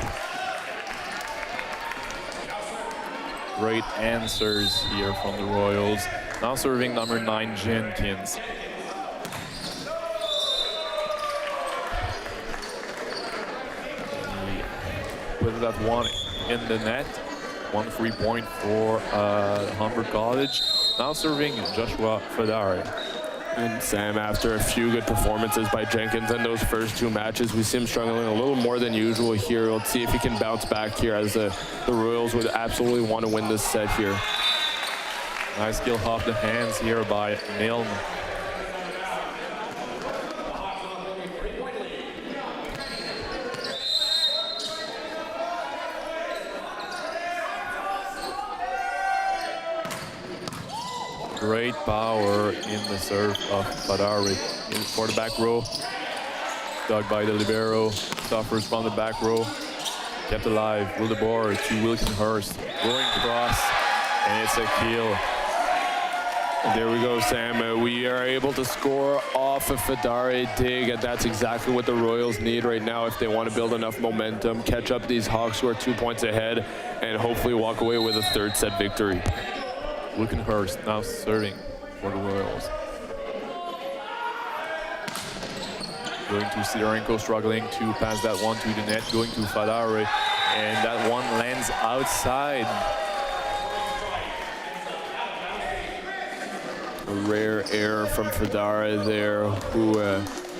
Great answers here from the Royals. Now serving number 9, Jenkins. He put that one in the net. 1 3-point for Humber College. Now serving Joshua Fadare. And Sam, after a few good performances by Jenkins in those first 2 matches, we see him struggling a little more than usual here. Let's see if he can bounce back here, as the Royals would absolutely want to win this set here. Nice skill off the hands here by Milne. Great power in the serve of Fadare. For the back row, dug by the libero, suffers from the back row, kept alive, will the board to Wilkenhurst, going across, and it's a kill. There we go, Sam. We are able to score off a Fadare dig, and that's exactly what the Royals need right now if they want to build enough momentum, catch up these Hawks who are 2 points ahead, and hopefully walk away with a 3rd set victory. Wilkenhurst now serving for the Royals. Going to Sidorenko, struggling to pass that one to the net, going to Fadare, and that one lands outside. A rare error from Fadare there, who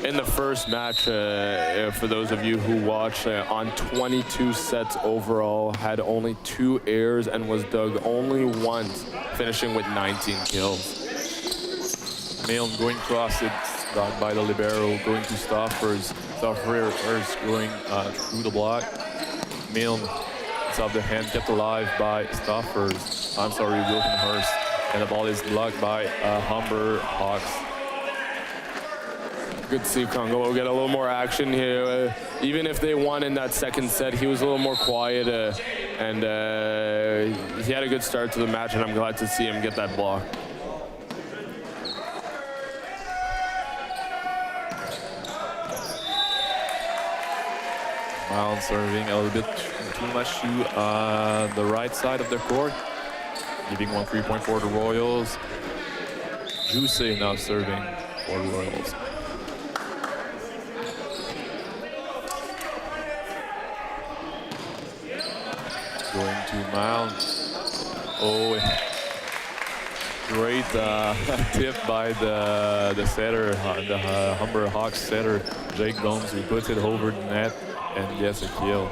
in the first match, for those of you who watched, on 22 sets overall, had only 2 errors and was dug only once, finishing with 19 kills. Milne going across it, dug by the libero, going to Stoffers. Stoffers going through the block. Milne, it's off the hand, kept alive by Stoffers. I'm sorry, Wilkenhurst. And the ball is blocked by Humber Hawks. Good to see Congolo get a little more action here. Even if they won in that second set, he was a little more quiet, and he had a good start to the match, and I'm glad to see him get that block. Mild serving a little bit too much to the right side of the court, giving 1 3-point for the Royals. Juicy now serving for the Royals. Going to Mild. Oh, great tip by the setter, the Humber Hawks setter, Jake Gomes, who puts it over the net and gets a kill.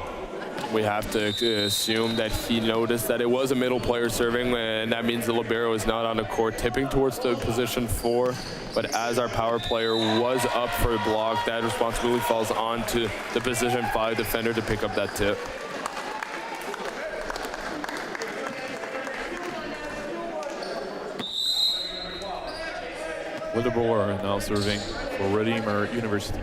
We have to assume that he noticed that it was a middle player serving, and that means the libero is not on the court, tipping towards the position 4. But as our power player was up for a block, that responsibility falls on to the position 5 defender to pick up that tip. Wildeboer now serving for Redeemer University.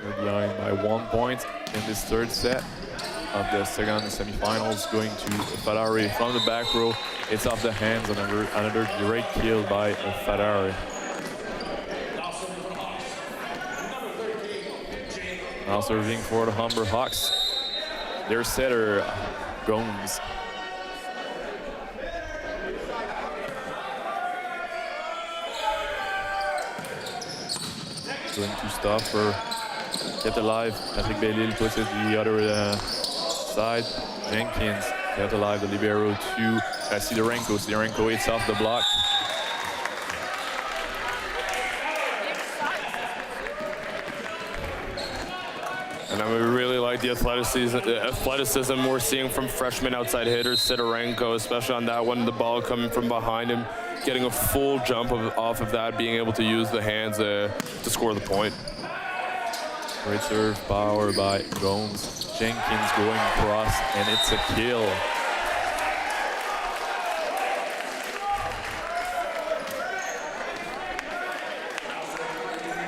They're behind by 1 point in this 3rd set of the second semifinals, going to Fadare from the back row. It's off the hands, another great kill by Fadare. Now serving for the Humber Hawks, their setter, Gomes. Going to Stoffer. kept alive. Patrick Bellil puts it the other side. Jenkins kept alive, the libero to Sidorenko. Sidorenko hits off the block. And I really like the athleticism we're seeing from freshman outside hitter Sidorenko, especially on that one, the ball coming from behind him, getting a full jump off of that, being able to use the hands to score the point. Great serve power by Gomes. Jenkins going across, and it's a kill.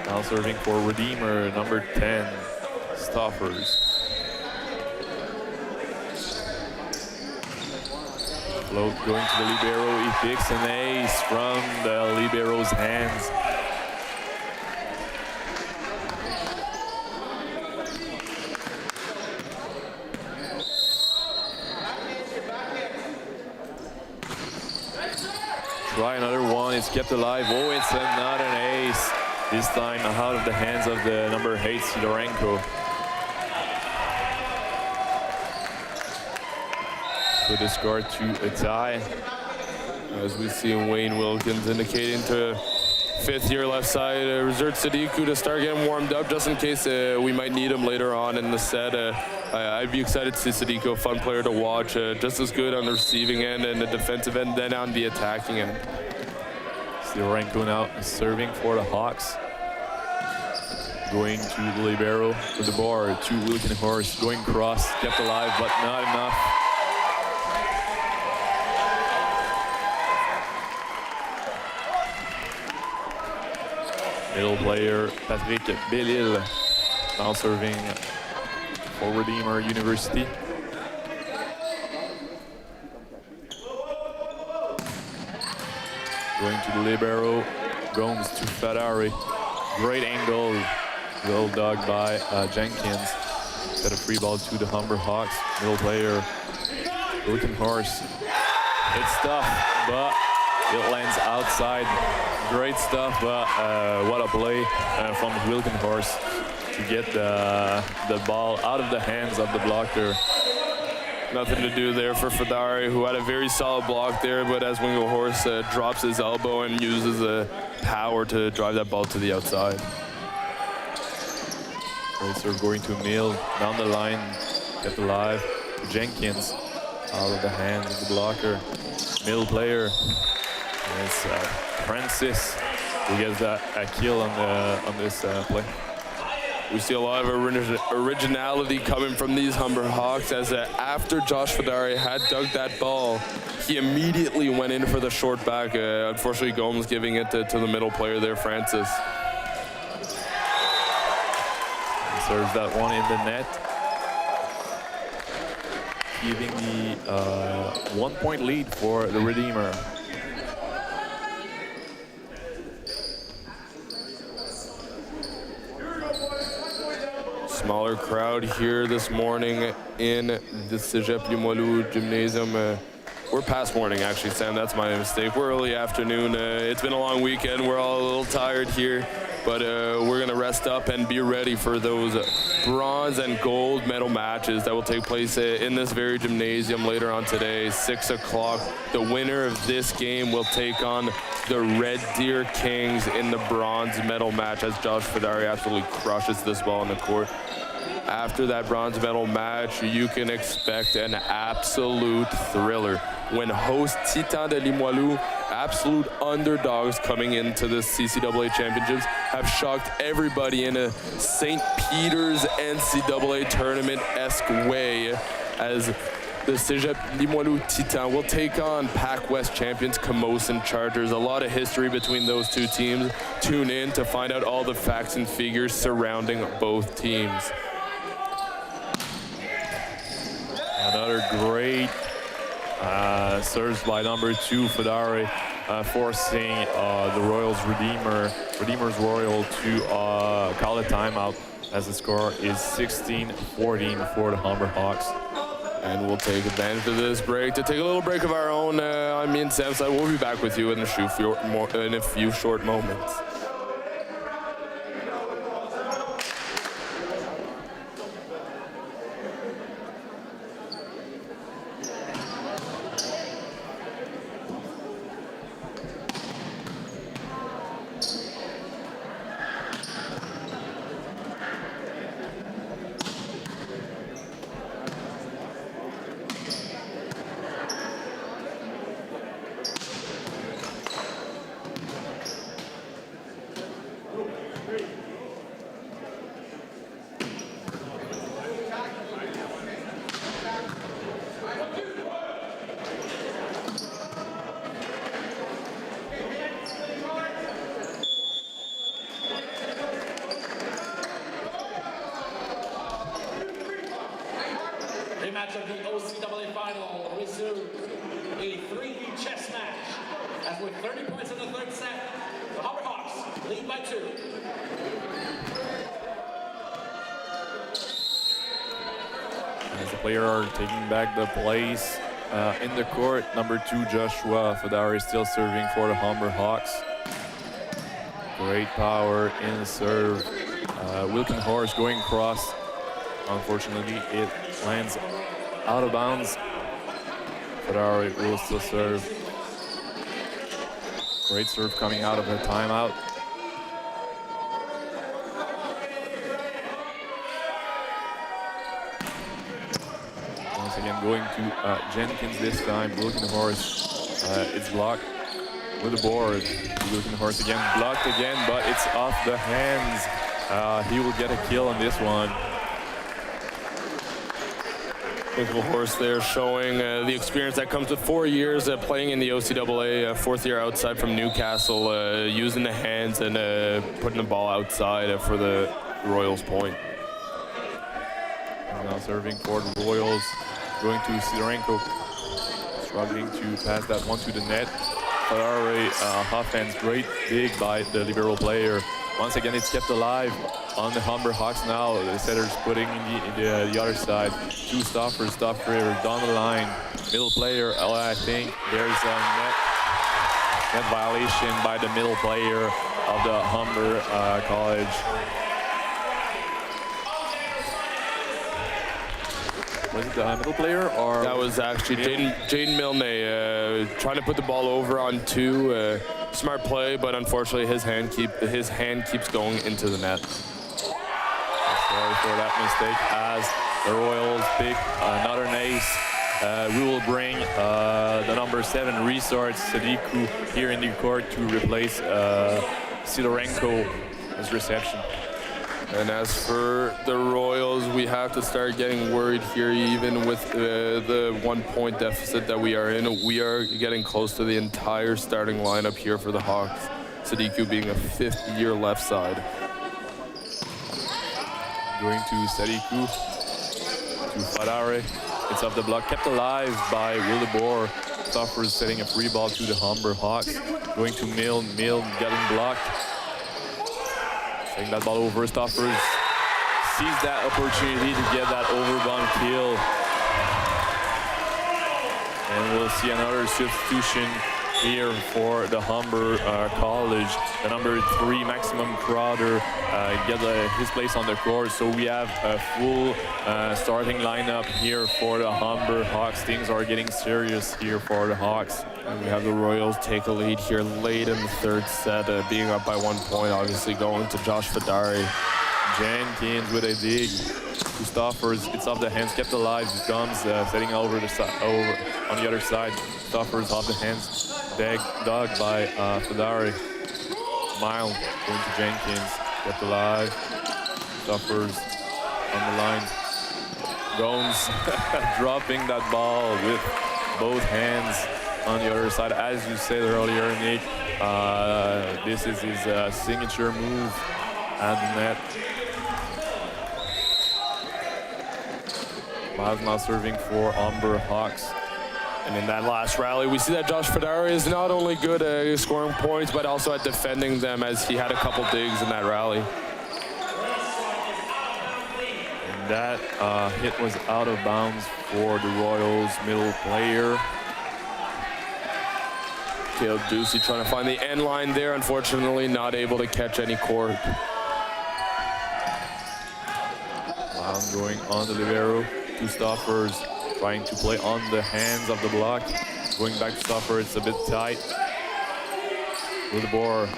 Now serving for Redeemer, number 10. Stoppers. Float going to the libero. He picks an ace from the libero's hands. Try another one. It's kept alive. Oh, it's not an ace. This time out of the hands of the number 8, Sidorenko. With the score to a tie. As we see Wayne Wilkins indicating to 5th year left side, Reserve Sadiku to start getting warmed up just in case we might need him later on in the set. I'd be excited to see Sadiku, a fun player to watch, just as good on the receiving end and the defensive end, then on the attacking end. Sidorenko now serving for the Hawks. Going to the libero with the bar to Wilkenhorst, going cross, kept alive, but not enough. Middle player Patrick Bellil now serving for Redeemer University. Going to the libero, Gomes to Ferrari. Great angle, well dug by Jenkins. Got a free ball to the Humber Hawks. Middle player, Wilkenhorst. It's tough, but it lands outside. Great stuff, but what a play from Wilkenhorst to get the ball out of the hands of the blocker. Nothing to do there for Fedari, who had a very solid block there, but as Wilkenhorst drops his elbow and uses the power to drive that ball to the outside. Great serve going to Mill, down the line, kept alive. Jenkins out of the hands of the blocker. Middle player. It's Francis who gets a kill on this play. We see a lot of originality coming from these Humber Hawks, as after Josh Fedari had dug that ball, he immediately went in for the short back. Unfortunately, Gomes giving it to the middle player there, Francis. He serves that one in the net, giving the 1-point lead for the Redeemer. Smaller crowd here this morning in the Cégep Limoilou Gymnasium. We're past morning, actually, Sam. That's my mistake. We're early afternoon. It's been a long weekend. We're all a little tired here, but we're going to rest up and be ready for those bronze and gold medal matches that will take place in this very gymnasium later on today, 6 o'clock. The winner of this game will take on the Red Deer Kings in the bronze medal match, as Josh Fedari absolutely crushes this ball in the court. After that bronze medal match, you can expect an absolute thriller when host Titan de Limoilou, absolute underdogs coming into the CCAA championships, have shocked everybody in a St. Peter's NCAA tournament-esque way, as the Cégep Limoilou Titan will take on Pac West champions Camosun Chargers. A lot of history between those two teams. Tune in to find out all the facts and figures surrounding both teams. Another great serves by number 2, Fedari, forcing the Royals Redeemer's Royal to call a timeout, as the score is 16-14 for the Humber Hawks. And we'll take advantage of this break to take a little break of our own. On me and Sam's side, we'll be back with you in a few short moments. match of the OCAA final resumes a 3 chess match. As with 30 points in the third set, the Humber Hawks lead by 2. As the player are taking back the place in the court, number 2 Joshua Fedari is still serving for the Humber Hawks. Great power in the serve. Wilkenhorst going cross. Unfortunately, it lands out of bounds. Fedari will still serve. Great serve coming out of a timeout. Once again, going to Jenkins this time. Wilkenhorst, it's blocked with the board. Wilkenhorst again, blocked again, but it's off the hands. He will get a kill on this one. Wilkenhorst there showing the experience that comes with 4 years playing in the OCAA, 4th year outside from Newcastle, using the hands and putting the ball outside for the Royals point. Now serving for the Royals, going to Sidorenko, struggling to pass that one to the net. Ferrari offense, great dig by the libero player. Once again, it's kept alive on the Humber Hawks now. The setter's putting in the other side. 2 stoppers, stop career down the line. Middle player, I think there's a net violation by the middle player of the Humber College. Was it the middle player or? That was actually Jaden Milne trying to put the ball over on 2. Smart play, but unfortunately his hand keeps going into the net. Sorry for that mistake as the Royals pick another ace. We will bring the number 7 Resort Sadiku here in the court to replace Sidorenko's reception. And as for the Royals, we have to start getting worried here, even with the 1-point deficit that we are in. We are getting close to the entire starting lineup here for the Hawks. Sadiku being a 5th-year left side. Going to Sadiku, to Fadare. It's off the block, kept alive by Wildeboer. Suffers setting a free ball to the Humber Hawks. Going to Milne, getting blocked. Taking that ball over, Stoffers sees that opportunity to get that overbound kill. And we'll see another substitution here for the Humber College. The number 3, Maximum Crowder, get his place on the court. So we have a full starting lineup here for the Humber Hawks. Things are getting serious here for the Hawks. And we have the Royals take a lead here late in the 3rd set, being up by 1 point, obviously going to Josh Fedari. Jenkins with a dig to Stoffers. It's off the hands, kept alive. It comes setting over over on the other side. Stoffers off the hands, dug by Fedari. Mile going to Jenkins, kept alive. Stoffers on the line. Gomes dropping that ball with both hands on the other side. As you said earlier, Nick, this is his signature move at the net. Miles now serving for Humber Hawks. And in that last rally, we see that Josh Fedari is not only good at scoring points, but also at defending them, as he had a couple digs in that rally. And that hit was out of bounds for the Royals middle player. Caleb Ducey trying to find the end line there, unfortunately not able to catch any court. Miles going on the libero. 2 Stoffers trying to play on the hands of the block. Going back to Stoffer, it's a bit tight. Wildeboer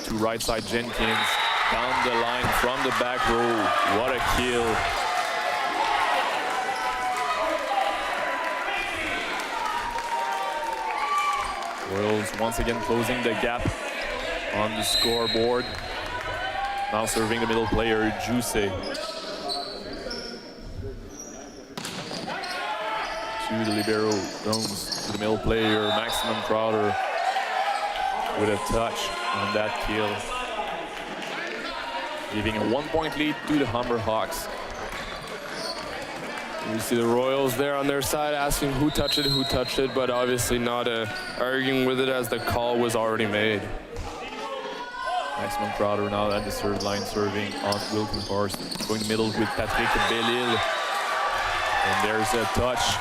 to right side, Jenkins. Down the line from the back row. What a kill. Royals once again closing the gap on the scoreboard. Now serving the middle player, Juice. To the libero, Gomes to the middle player, Maximum Crowder with a touch on that kill. Giving a 1-point lead to the Humber Hawks. We see the Royals there on their side asking who touched it, but obviously not arguing with it as the call was already made. Maximum Crowder now at the serve line, serving on Wilkenhorst. Going middle with Patrick Bellil. And there's a touch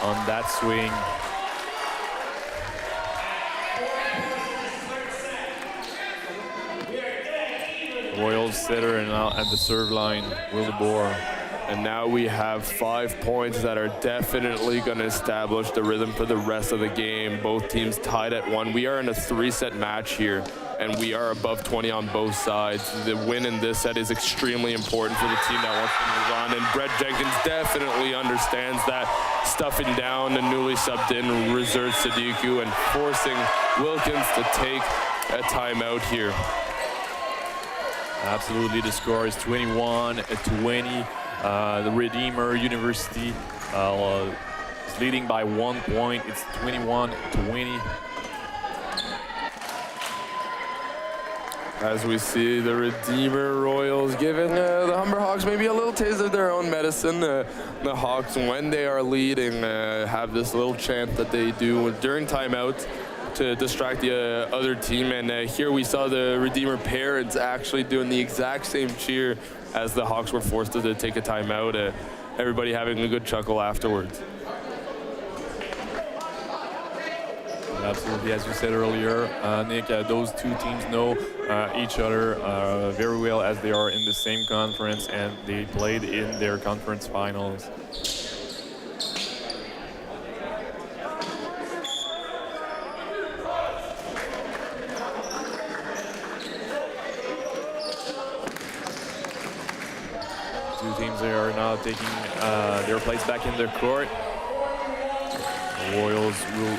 on that swing. Royals setter and now at the serve line, Wildeboer. And now we have 5 points that are definitely going to establish the rhythm for the rest of the game. Both teams tied at 1. We are in a 3-set match here, and we are above 20 on both sides. The win in this set is extremely important for the team that wants to move on. And Brett Jenkins definitely understands that, stuffing down the newly subbed in Reserve Sadiku and forcing Wilkins to take a timeout here. Absolutely, the score is 21-20. The Redeemer University is leading by 1 point. It's 21-20. As we see the Redeemer Royals giving the Humber Hawks maybe a little taste of their own medicine. The Hawks, when they are leading, have this little chant that they do during timeout to distract the other team. And here we saw the Redeemer parents actually doing the exact same cheer as the Hawks were forced to take a timeout. Everybody having a good chuckle afterwards. Absolutely, as you said earlier, Nick, those two teams know each other very well as they are in the same conference and they played in their conference finals. Two teams they are now taking their place back in their court. The Royals will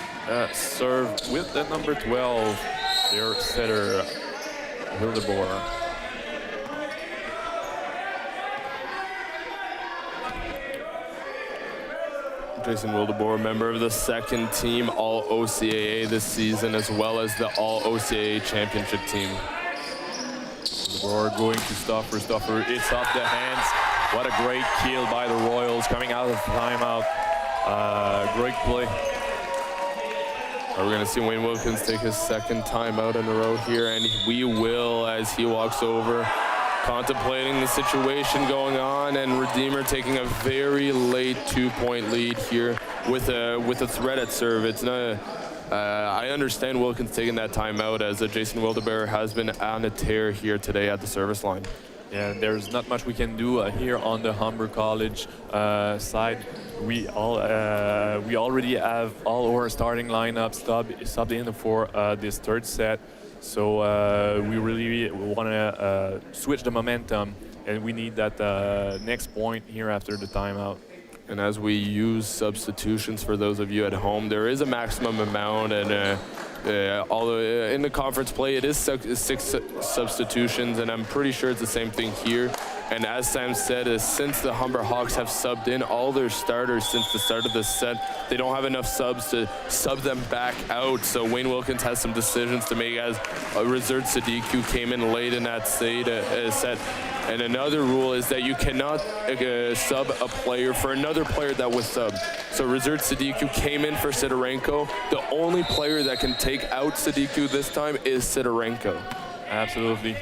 serve with the number 12, their setter, Wildeboer. Jason Wildeboer, member of the second team All-OCAA this season, as well as the All-OCAA championship team. Wildeboer going to Stoffer. Stoffer, it's off the hands. What a great kill by the Royals coming out of timeout. Great play. We're going to see Wayne Wilkins take his second timeout in a row here, and we will as he walks over, contemplating the situation going on, and Redeemer taking a very late 2-point lead here with a threat at serve. It's not. I understand Wilkins taking that timeout as Jason Wildeboer has been on a tear here today at the service line. Yeah, there's not much we can do here on the Humber College side. We already have all our starting lineup subbed in for this third set. So we really want to switch the momentum, and we need that next point here after the timeout. And as we use substitutions for those of you at home, there is a maximum amount, and although in the conference play it is 6 substitutions, and I'm pretty sure it's the same thing here. And as Sam said, since the Humber Hawks have subbed in all their starters since the start of the set, they don't have enough subs to sub them back out. So Wayne Wilkins has some decisions to make, as Reserve Sadiku came in late in that set. And another rule is that you cannot sub a player for another player that was subbed. So Reserve Sadiku came in for Sidorenko. The only player that can take out Sadiku this time is Sidorenko. Absolutely.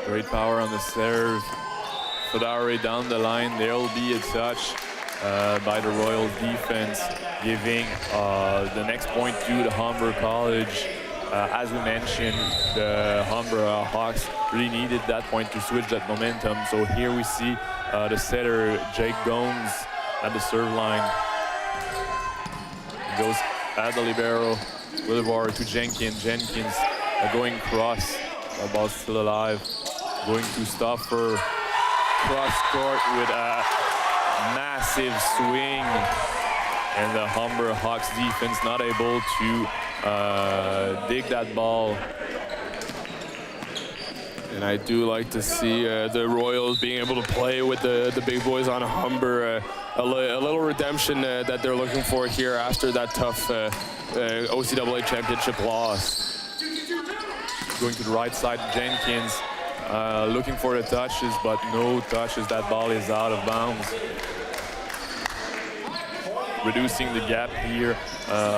Great power on the serve. Fodare down the line. There will be a touch by the Royal defense, giving the next point to the Humber College. As we mentioned, the Humber Hawks really needed that point to switch that momentum. So here we see the setter, Jake Gomes, at the serve line. He goes at the libero, Wildeboer to Jenkins. Jenkins going cross, the ball's still alive. Going to Stoffer, cross court with a massive swing, and the Humber Hawks defense not able to dig that ball. And I do like to see the Royals being able to play with the big boys on Humber. A little redemption that they're looking for here after that tough OCAA championship loss. going to the right side. Jenkins looking for the touches, but no touches. That ball is out of bounds. Reducing the gap here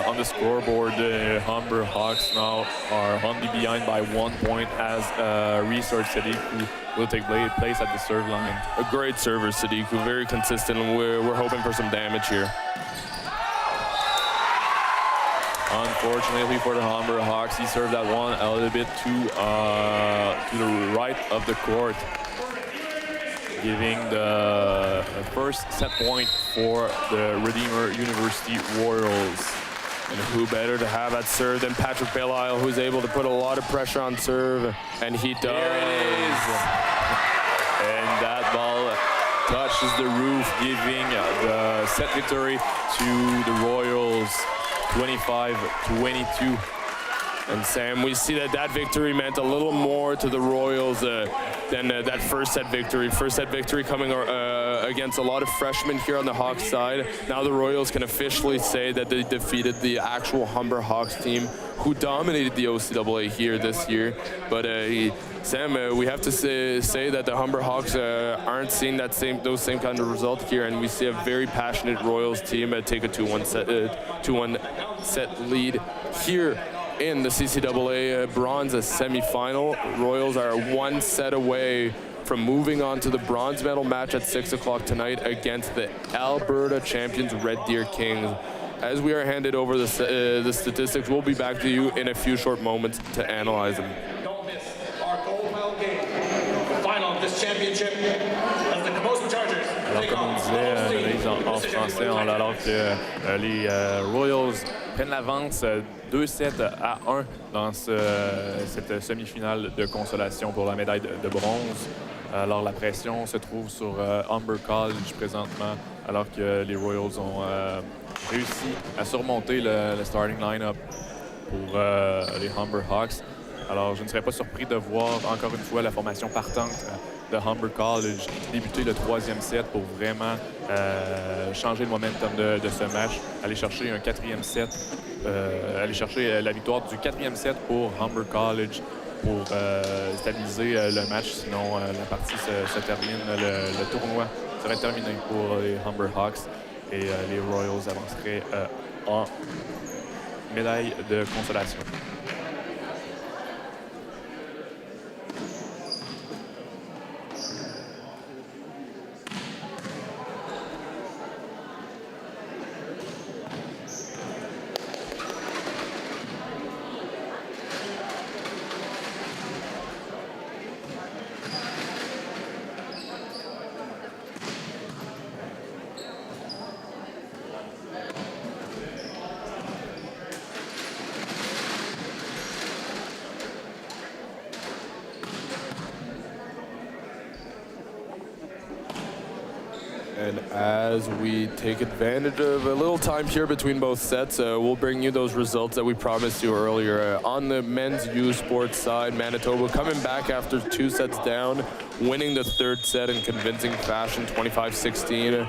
on the scoreboard. The Humber Hawks now are only behind by 1 point as Resort Sadiku will take place at the serve line. A great server, Sadiku, very consistent. We're hoping for some damage here. Unfortunately for the Humber Hawks, he served that one a little bit to the right of the court, giving the first set point for the Redeemer University Royals. And who better to have at serve than Patrick Belial, who's able to put a lot of pressure on serve, and he does. There it is. And that ball touches the roof, giving the set victory to the Royals, 25-22. And Sam, we see that victory meant a little more to the Royals than that first set victory. First set victory coming against a lot of freshmen here on the Hawks side. Now the Royals can officially say that they defeated the actual Humber Hawks team, who dominated the OCAA here this year. But Sam, we have to say that the Humber Hawks aren't seeing those same kind of results here, and we see a very passionate Royals team take a 2-1 set lead here in the CCAA bronze semifinal. Royals are 1 set away from moving on to the bronze medal match at 6 o'clock tonight against the Alberta champions Red Deer Kings. As we are handed over the statistics, we'll be back to you in a few short moments to analyze them. Don't miss our gold medal game. The final of this championship as the Camosun Chargers. Alors, comme on disait, en français, alors que les Royals prennent l'avance 2-7-1 dans cette semi-finale de consolation pour la médaille de bronze. Alors la pression se trouve sur Humber College présentement, alors que les Royals ont réussi à surmonter le starting line-up pour les Humber Hawks. Alors je ne serais pas surpris de voir encore une fois la formation partante de Humber College débuter le 3e set pour vraiment changer le momentum de ce match, aller chercher un 4e set, aller chercher la victoire du 4e set pour Humber College pour stabiliser le match. Sinon, la partie se termine, le tournoi serait terminé pour les Humber Hawks et les Royals avanceraient en médaille de consolation. And as we take advantage of a little time here between both sets, we'll bring you those results that we promised you earlier. On the men's U Sports side, Manitoba coming back after 2 sets down, winning the 3rd set in convincing fashion, 25-16.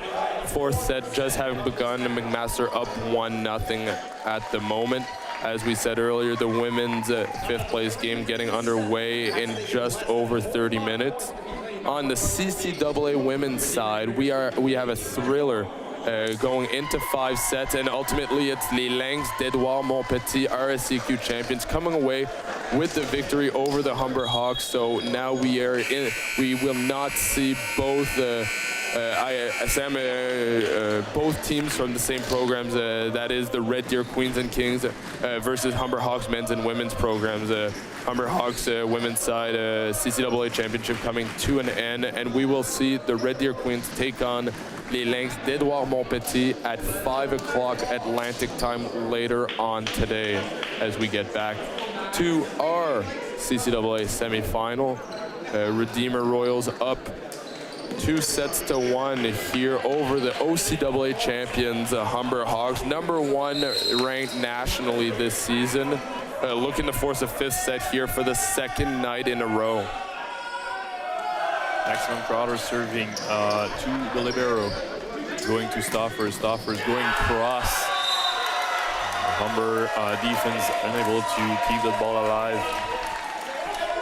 4th set just having begun, and McMaster up 1-0 at the moment. As we said earlier, the women's 5th place game getting underway in just over 30 minutes. On the CCAA women's side, we have a thriller going into 5 sets, and ultimately it's les Lynx d'Edouard Montpetit RSCQ champions coming away with the victory over the Humber Hawks. So now we will not see both both teams from the same programs, that is the Red Deer Queens and Kings versus Humber Hawks men's and women's programs. Humber Hawks women's side CCAA championship coming to an end, and we will see the Red Deer Queens take on les Lynx d'Edouard Montpetit at 5 o'clock Atlantic time later on today as we get back to our CCAA semifinal. Redeemer Royals up 2-1 here over the OCAA champions, Humber Hawks, #1 ranked nationally this season, looking to force a 5th set here for the 2nd night in a row. Maximum Crowder serving to the libero, going to Stoffers going cross. Humber defense unable to keep the ball alive.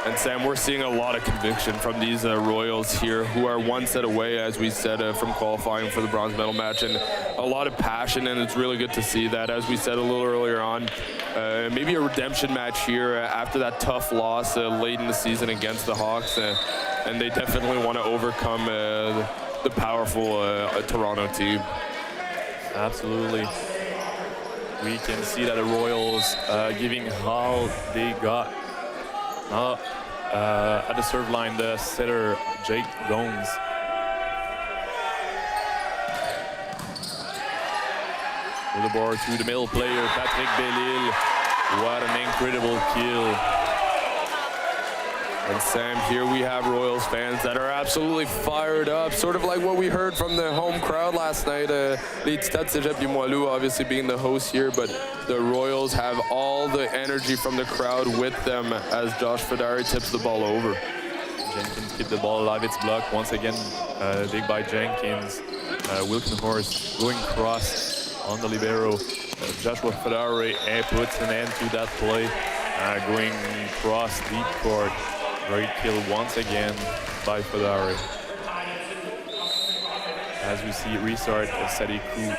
And Sam, we're seeing a lot of conviction from these Royals here, who are one set away, as we said, from qualifying for the bronze medal match, and a lot of passion, and it's really good to see that. As we said a little earlier on, maybe a redemption match here after that tough loss late in the season against the Hawks, and they definitely want to overcome the powerful Toronto team. Absolutely. We can see that the Royals giving how they got at the serve line, the setter Jake Gomes. With the ball to the middle player, Patrick Bellil. What an incredible kill. And Sam, here we have Royals fans that are absolutely fired up, sort of like what we heard from the home crowd last night. Les Titans Cégep Limoilou obviously being the host here, but the Royals have all the energy from the crowd with them as Josh Fedari tips the ball over. Jenkins keep the ball alive, it's blocked once again, dig by Jenkins. Wilkenhorst going cross on the libero. Joshua Fedari puts an end to that play, going cross deep court. Great kill once again by Fedari. As we see restart Sadiku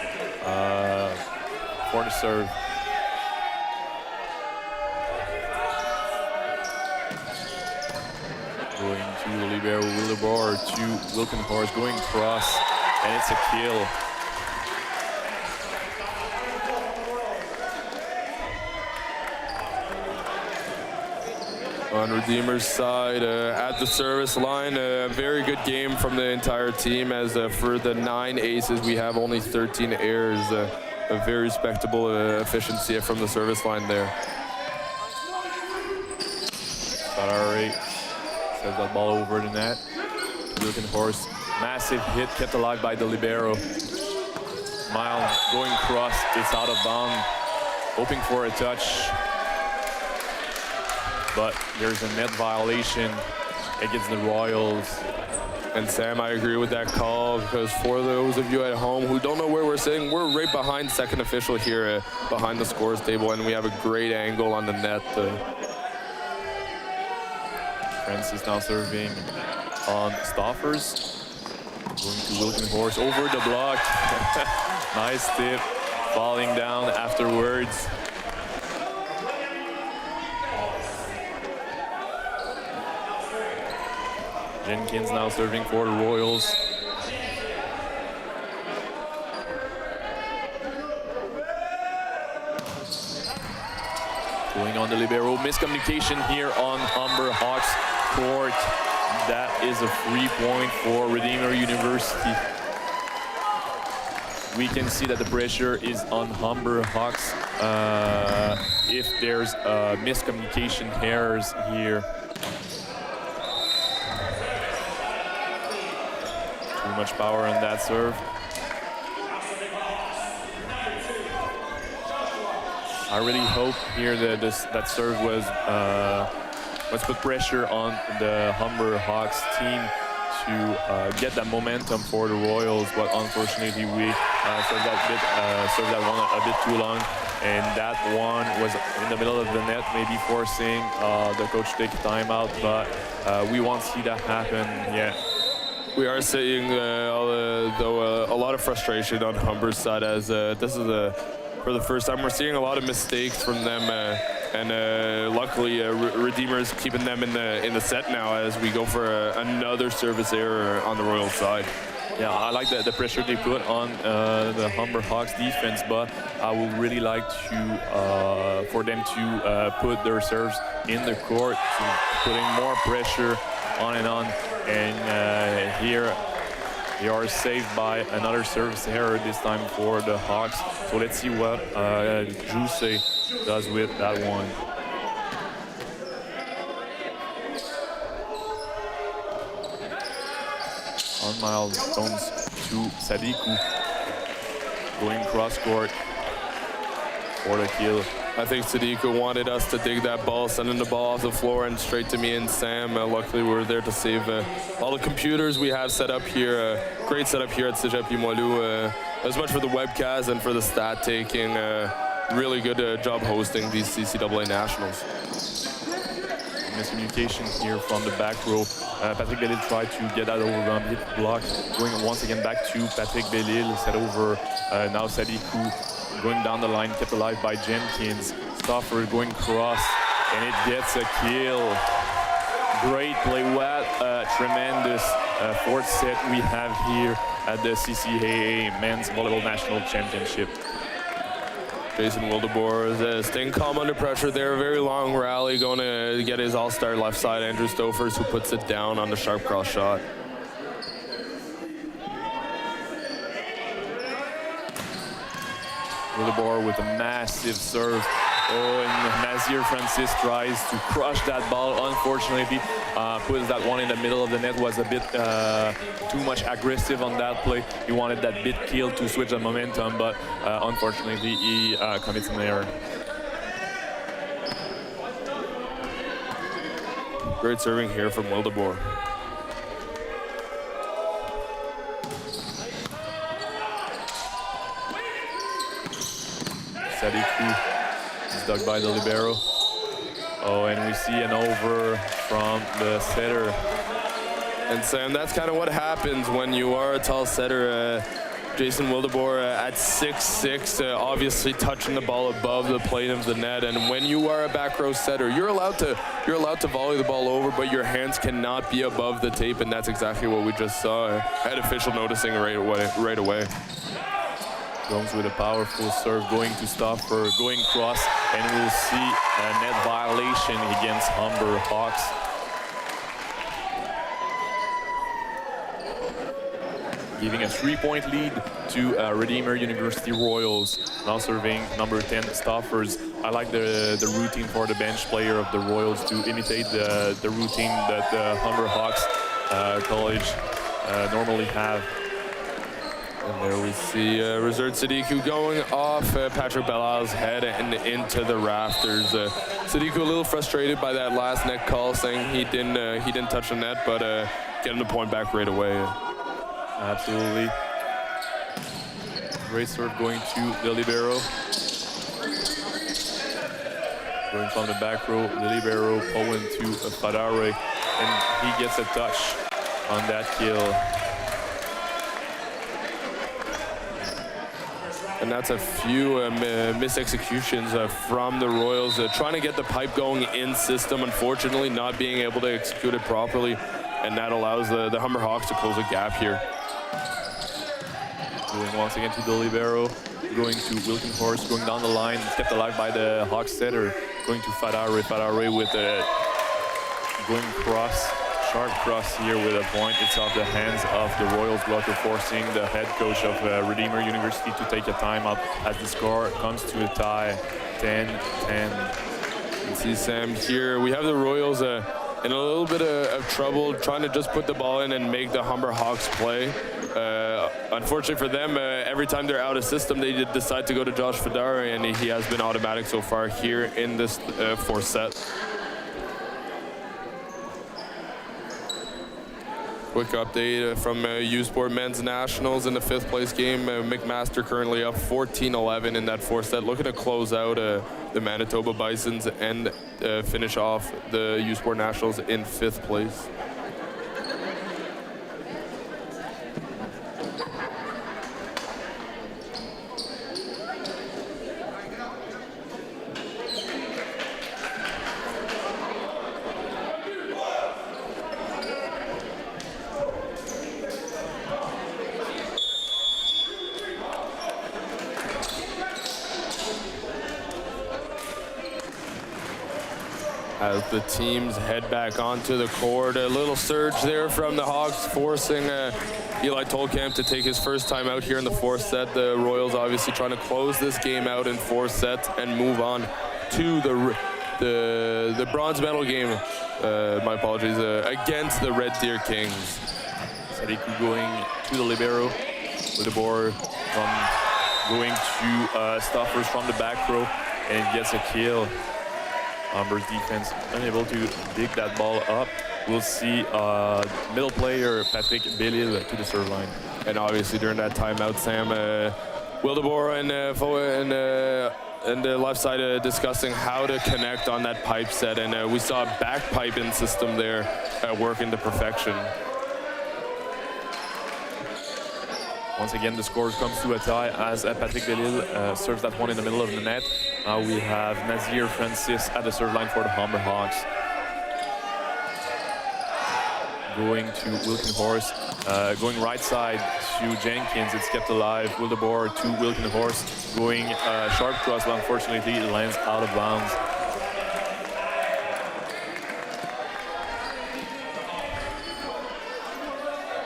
for the serve. Going to the libero, Willibor to Wilkenhorst, going cross, and it's a kill. On Redeemer's side, at the service line, a very good game from the entire team, as for the 9 aces, we have only 13 errors. A very respectable efficiency from the service line there. Fedari says that ball over the net. Wilkenhorst, massive hit, kept alive by the libero. Miles going cross, it's out of bounds, hoping for a touch. But there's a net violation against the Royals. And Sam, I agree with that call, because for those of you at home who don't know where we're sitting, we're right behind second official here, behind the scores table, and we have a great angle on the net. Francis now serving on Stoffers. Going to Wilkenhorst over the block. Nice tip, falling down afterwards. Jenkins now serving for the Royals. Going on the libero. Miscommunication here on Humber Hawks court. That is a free point for Redeemer University. We can see that the pressure is on Humber Hawks if there's miscommunication errors here. Too much power on that serve. I really hope here that that serve was let's put pressure on the Humber Hawks team to get that momentum for the Royals, but unfortunately we served that one a bit too long, and that one was in the middle of the net, maybe forcing the coach to take a timeout, but we won't see that happen yet. We are seeing, though, a lot of frustration on Humber's side, as this is for the first time we're seeing a lot of mistakes from them, and luckily Redeemer is keeping them in the set now as we go for another service error on the Royal side. Yeah, I like the pressure they put on the Humber Hawks defense, but I would really like to for them to put their serves in the court, putting more pressure on and on. And here they are saved by another service error, this time for the Hawks. So let's see what Juice does with that one. On milestones to Sadiku, going cross court for the kill. I think Sadiku wanted us to dig that ball, sending the ball off the floor and straight to me and Sam. Luckily, we were there to save all the computers we have set up here. Great setup here at Cégep Limoilou. As much for the webcast and for the stat taking. Really good job hosting these CCAA Nationals. miscommunication here from the back row. Patrick Bellil tried to get that overrun, hit block, going once again back to Patrick Bellil, set over now Sadiku, going down the line, kept alive by Jenkins. Stauffer going cross, and it gets a kill. Great play, what a tremendous fourth set we have here at the CCAA Men's Volleyball National Championship. Jason Wildeboer is staying calm under pressure there. A very long rally, going to get his all-star left side, Andrew Stofers, who puts it down on the sharp cross shot. Wildeboer with a massive serve. Oh, and Nazir Francis tries to crush that ball. Unfortunately, puts that one in the middle of the net. Was a bit too much aggressive on that play. He wanted that bit kill to switch the momentum, but unfortunately, he commits an error. Great serving here from Wildeboer. Sadiku is dug by the libero. Oh, and we see an over from the setter. And Sam, that's kind of what happens when you are a tall setter. Jason Wildeboer at 6'6", obviously touching the ball above the plane of the net. And when you are a back row setter, you're allowed to volley the ball over, but your hands cannot be above the tape, and that's exactly what we just saw. Head official noticing right away. Gomes with a powerful serve, going to Stauffer, going cross, and we'll see a net violation against Humber Hawks. Giving a 3-point lead to Redeemer University Royals. Now serving number 10, Stauffers. I like the routine for the bench player of the Royals to imitate the routine that the Humber Hawks college normally have. And there we see Reserve Sadiku going off Patrick Bellal's head and into the rafters. Sadiku a little frustrated by that last net call, saying he didn't touch the net, but getting the point back right away. Absolutely. Great serve going to the libero. Going from the back row, the libero Owen to Fadare, and he gets a touch on that kill. And that's a few missed executions from the Royals, trying to get the pipe going in system, unfortunately not being able to execute it properly, and that allows the Humber Hawks to close a gap here. Going once again to the libero, going to Wilkenhorst, going down the line, kept alive by the Hawks setter, going to Fadare. Fadare with a going cross, sharp cross here with a point. It's off the hands of the Royals blocker, forcing the head coach of Redeemer University to take a timeout as the score comes to a tie, 10-10. You see, Sam, here we have the Royals in a little bit of trouble, trying to just put the ball in and make the Humber Hawks play. Unfortunately for them, every time they're out of system, they decide to go to Josh Fadare, and he has been automatic so far here in this fourth set. Quick update from U Sport Men's Nationals in the 5th place game. McMaster currently up 14-11 in that fourth set, looking to close out the Manitoba Bisons and finish off the U Sport Nationals in 5th place. As the teams head back onto the court, a little surge there from the Hawks, forcing Eli Tolkamp to take his first time out here in the fourth set. The Royals obviously trying to close this game out in 4 sets and move on to the bronze medal game. My apologies, against the Red Deer Kings. Sadiku going to the libero with the board going to Stauffer's from the back row, and gets a kill. Humber's defense unable to dig that ball up. We'll see middle player Patrick Bellil to the serve line. And obviously during that timeout, Sam, Wildeboer and the left side discussing how to connect on that pipe set, and we saw a back piping system there working to perfection. Once again, the score comes to a tie as Patrick Delisle serves that one in the middle of the net. Now we have Nazir Francis at the serve line for the Humber Hawks. Going to Wilkenhorst, going right side to Jenkins. It's kept alive. Wildeboer to Wilkenhorst. Going sharp cross, but unfortunately it lands out of bounds.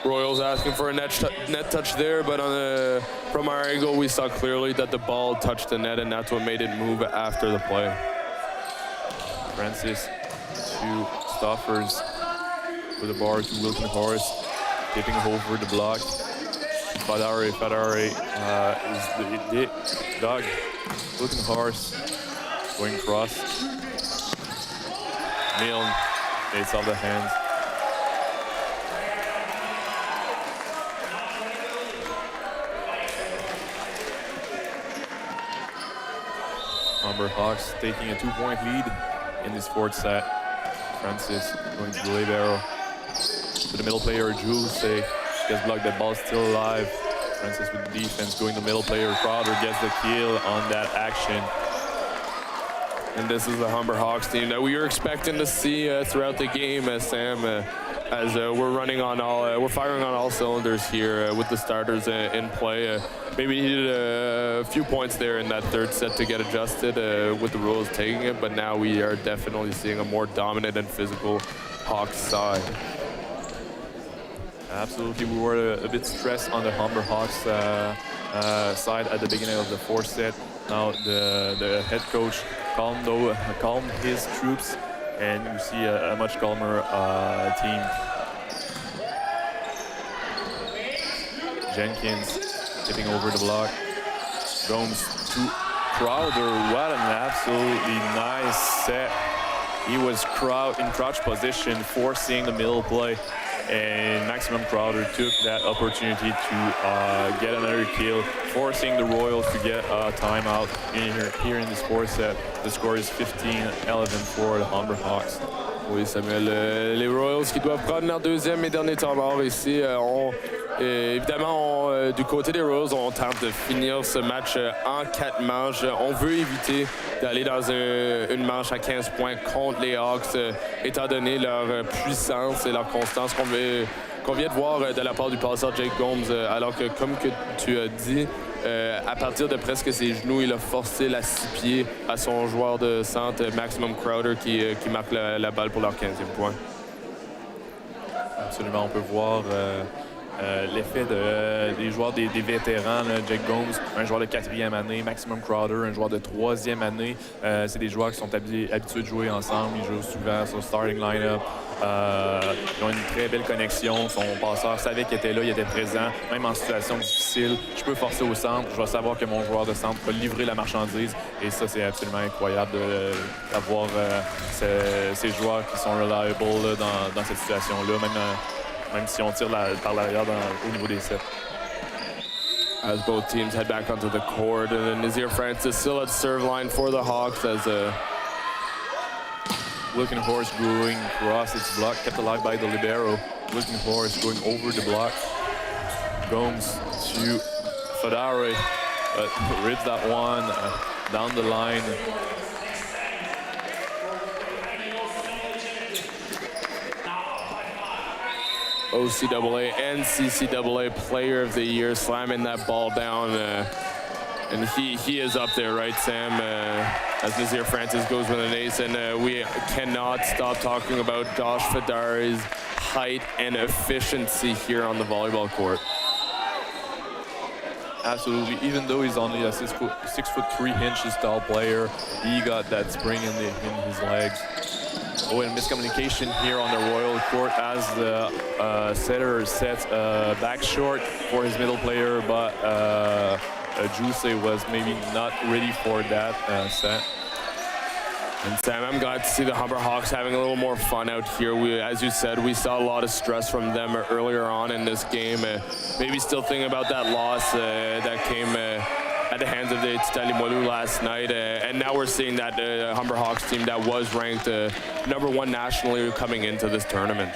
Royals asking for a net touch there, but from our angle we saw clearly that the ball touched the net, and that's what made it move after the play. Francis to Stoffers with the bar to Wilkenhorst, tipping over the block. Fadare is the dog. Wilkenhorst going cross. Milne takes off the hands. Humber Hawks taking a 2-point lead in this fourth set. Francis going to the libero. To the middle player, Jules gets blocked, that ball still alive. Francis with the defense, going to the middle player, Crowder gets the kill on that action. And this is the Humber Hawks team that we were expecting to see throughout the game, Sam, as we're firing on all cylinders here with the starters in play. Maybe needed a few points there in that third set to get adjusted with the rules taking it, but now we are definitely seeing a more dominant and physical Hawks side. Absolutely, we were a bit stressed on the Humber Hawks side at the beginning of the fourth set. Now the head coach calmed his troops, and you see a much calmer team. Jenkins tipping over the block. Gomes to Crowder. What an absolutely nice set. He was in crouch position, forcing the middle play, and Maximum Crowder took that opportunity to get another kill, forcing the Royals to get a timeout here in this fourth set. The score is 15-11 for the Humber Hawks. Oui, Samuel, les Royals qui doivent prendre leur deuxième et dernier temps mort ici. Évidemment, du côté des Royals, on tente de finir ce match en 4 manches. On veut éviter d'aller dans une manche à 15 points contre les Hawks, étant donné leur puissance et leur constance qu'on vient de voir de la part du passeur Jake Gomes, alors que, comme que tu as dit, à partir de presque ses genoux, il a forcé la 6 pieds à son joueur de centre, Maximum Crowder, qui marque la balle pour leur 15e point. Absolument, on peut voir l'effet des joueurs des vétérans, là, Jake Gomes, un joueur de 4e année, Maximum Crowder, un joueur de 3e année. C'est des joueurs qui sont habitués de jouer ensemble, ils jouent souvent sur le starting line-up. Ils ont une très belle connexion. Son passeur savait qu'il était là, il était présent, même en situation difficile. Je peux forcer au centre, je vais savoir que mon joueur de centre va livrer la marchandise. Et ça, c'est absolument incroyable d'avoir ces joueurs qui sont reliable là, dans cette situation-là, même si on tire par l'arrière au niveau des sets. As both teams head back onto the court, and then Nazir Francis still at serve line for the Hawks as Wilkenhorst going across its block, kept alive by the libero. Wilkenhorst going over the block. Gomes to Fadare, but rips that one down the line. OCAA and CCAA Player of the Year, slamming that ball down. And he is up there, right, Sam? As Nazir Francis goes with an ace, and we cannot stop talking about Josh Fadare's height and efficiency here on the volleyball court. Absolutely. Even though he's only a 6'3" tall player, he got that spring in his legs. Oh, and miscommunication here on the Royal court as the setter sets back short for his middle player, but Juice was maybe not ready for that set. And Sam, I'm glad to see the Humber Hawks having a little more fun out here. As you said, we saw a lot of stress from them earlier on in this game. Maybe still thinking about that loss that came at at the hands of the Titan Limoilou last night. And now we're seeing that Humber Hawks team that was ranked #1 nationally coming into this tournament.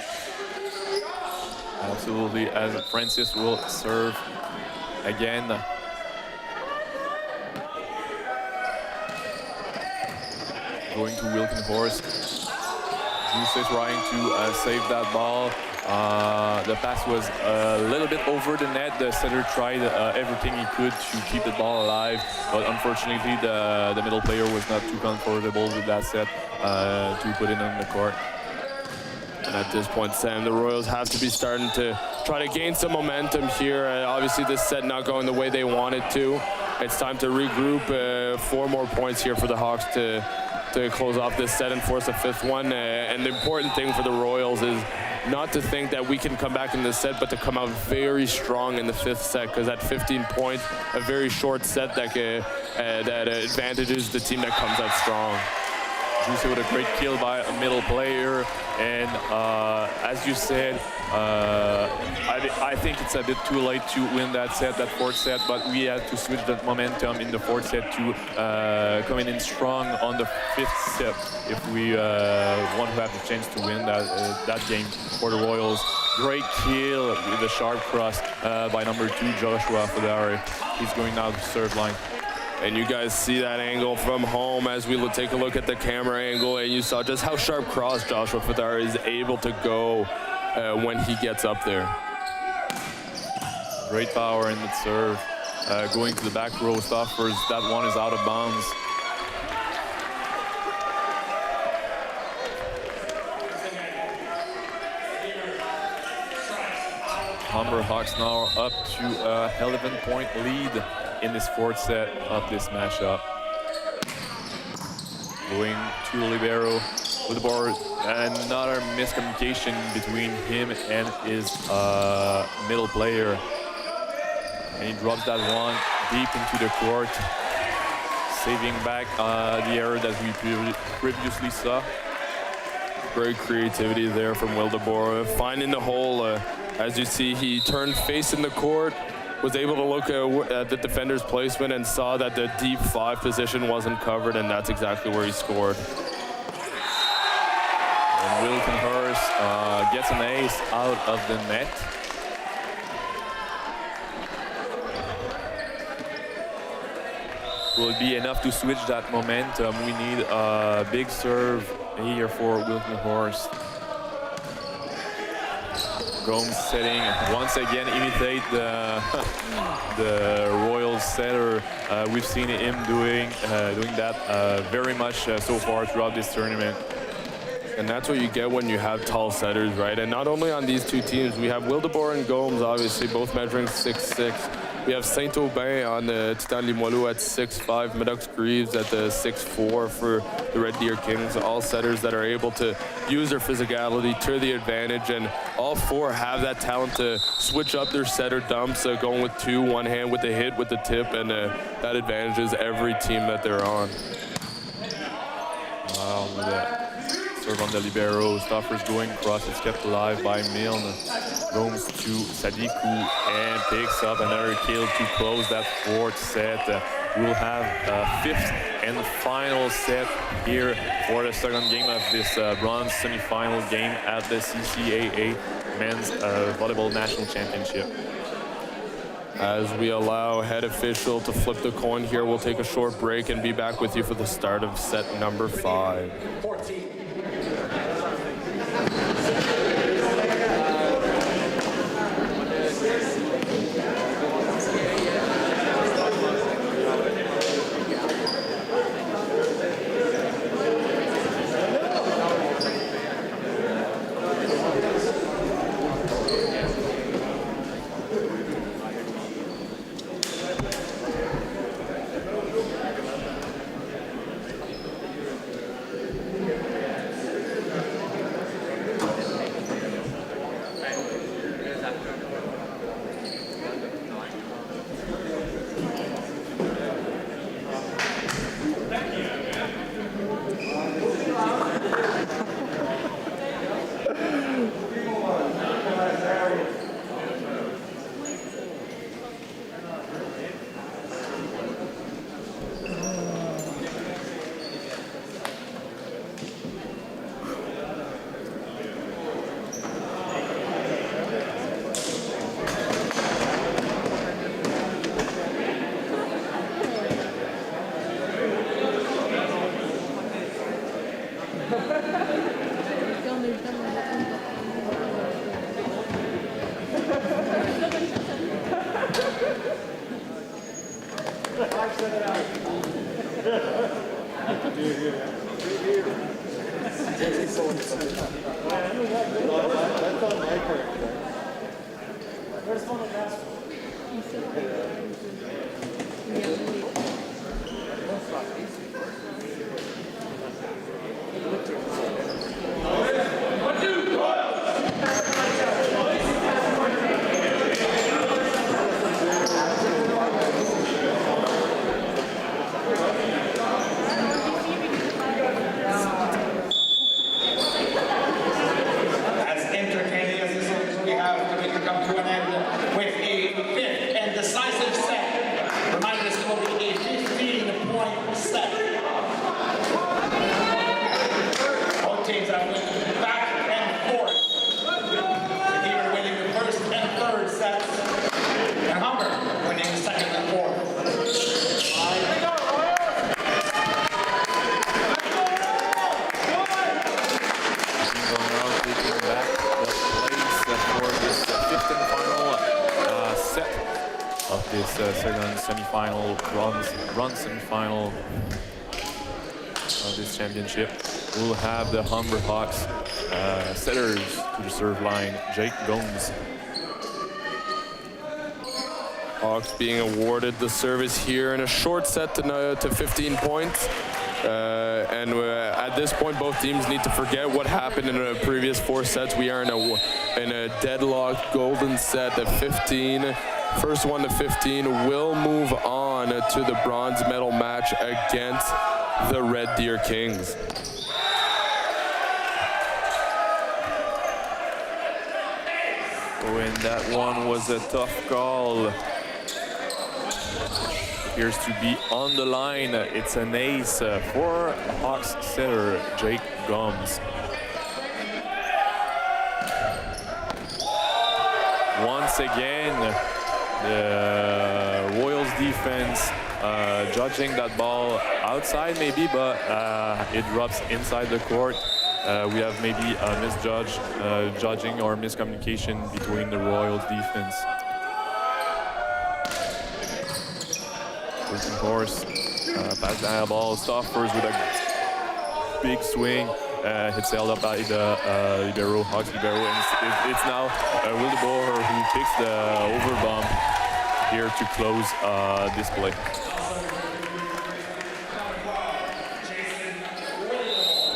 Absolutely, as Francis will serve again. Going to Wilkenhorst. Juice trying to save that ball. The pass was a little bit over the net. The setter tried everything he could to keep the ball alive, but unfortunately the middle player was not too comfortable with that set to put it on the court. And at this point, Sam, the Royals have to be starting to try to gain some momentum here. Obviously, this set not going the way they wanted to. It's time to regroup. 4 more points here for the Hawks to close off this set and force a 5th one. And the important thing for the Royals is not to think that we can come back in this set, but to come out very strong in the 5th set, because at 15 points, a very short set that advantages the team that comes out strong. Juicy with a great kill by a middle player, and as you said, I think it's a bit too late to win that set, that 4th set, but we had to switch that momentum in the 4th set to coming in strong on the 5th set if we want to have the chance to win that game for the Royals. Great kill with a sharp cross by number 2, Joshua Fodari. He's going now to serve line. And you guys see that angle from home as we take a look at the camera angle, and you saw just how sharp cross Joshua Fodari is able to go when he gets up there. Great power in the serve. Going to the back row, Stoffers, that one is out of bounds. Humber Hawks now up to a 11-point lead in this 4th set of this matchup. Going to the libero with the board. Another miscommunication between him and his middle player. And he drops that one deep into the court, saving back the error that we previously saw. Great creativity there from Wildeboer, finding the hole. As you see, he turned face in the court, was able to look at the defender's placement and saw that the deep 5 position wasn't covered, and that's exactly where he scored. And Wilkenhorst gets an ace out of the net. Will be enough to switch that momentum. We need a big serve here for Wilkenhorst. Gomes setting, once again imitate the Royals setter. We've seen him doing that very much so far throughout this tournament. And that's what you get when you have tall setters, right? And not only on these 2 teams, we have Wildeboer and Gomes, obviously, both measuring 6'6". We have Saint-Aubin on the Titan Limoilou at 6'5", Maddox Greaves at the 6'4" for the Red Deer Kings. All setters that are able to use their physicality to the advantage, and all 4 have that talent to switch up their setter dumps, going with 2, one hand with the hit, with the tip, and that advantages every team that they're on. Wow, with that serve on the libero, Stoffers going across, it's kept alive by Milne. Gomes to Sadiku and picks up another kill to close that 4th set. We'll have a 5th and final set here for the 2nd game of this bronze semi-final game at the CCAA Men's Volleyball National Championship. As we allow head official to flip the coin here, we'll take a short break and be back with you for the start of set number 5. 14. Second semi-final, bronze semi-final of this championship. We'll have the Humber Hawks setters to the serve line, Jake Gomes. Hawks being awarded the service here in a short set to 15 points. At this point, both teams need to forget what happened in the previous 4 sets. We are in a deadlocked golden set at 15. First one to 15 will move on to the bronze medal match against the Red Deer Kings. Oh, and that one was a tough call. Appears to be on the line. It's an ace for Hawks setter Jake Gomes. Once again, the Royals defense judging that ball outside maybe, but it drops inside the court. We have maybe a judging or miscommunication between the Royals defense. Of course, pass the ball, Stoffers with a big swing. It's held up by the libero, Hawks libero, and it's now Wildeboer who picks the overbump here to close this play.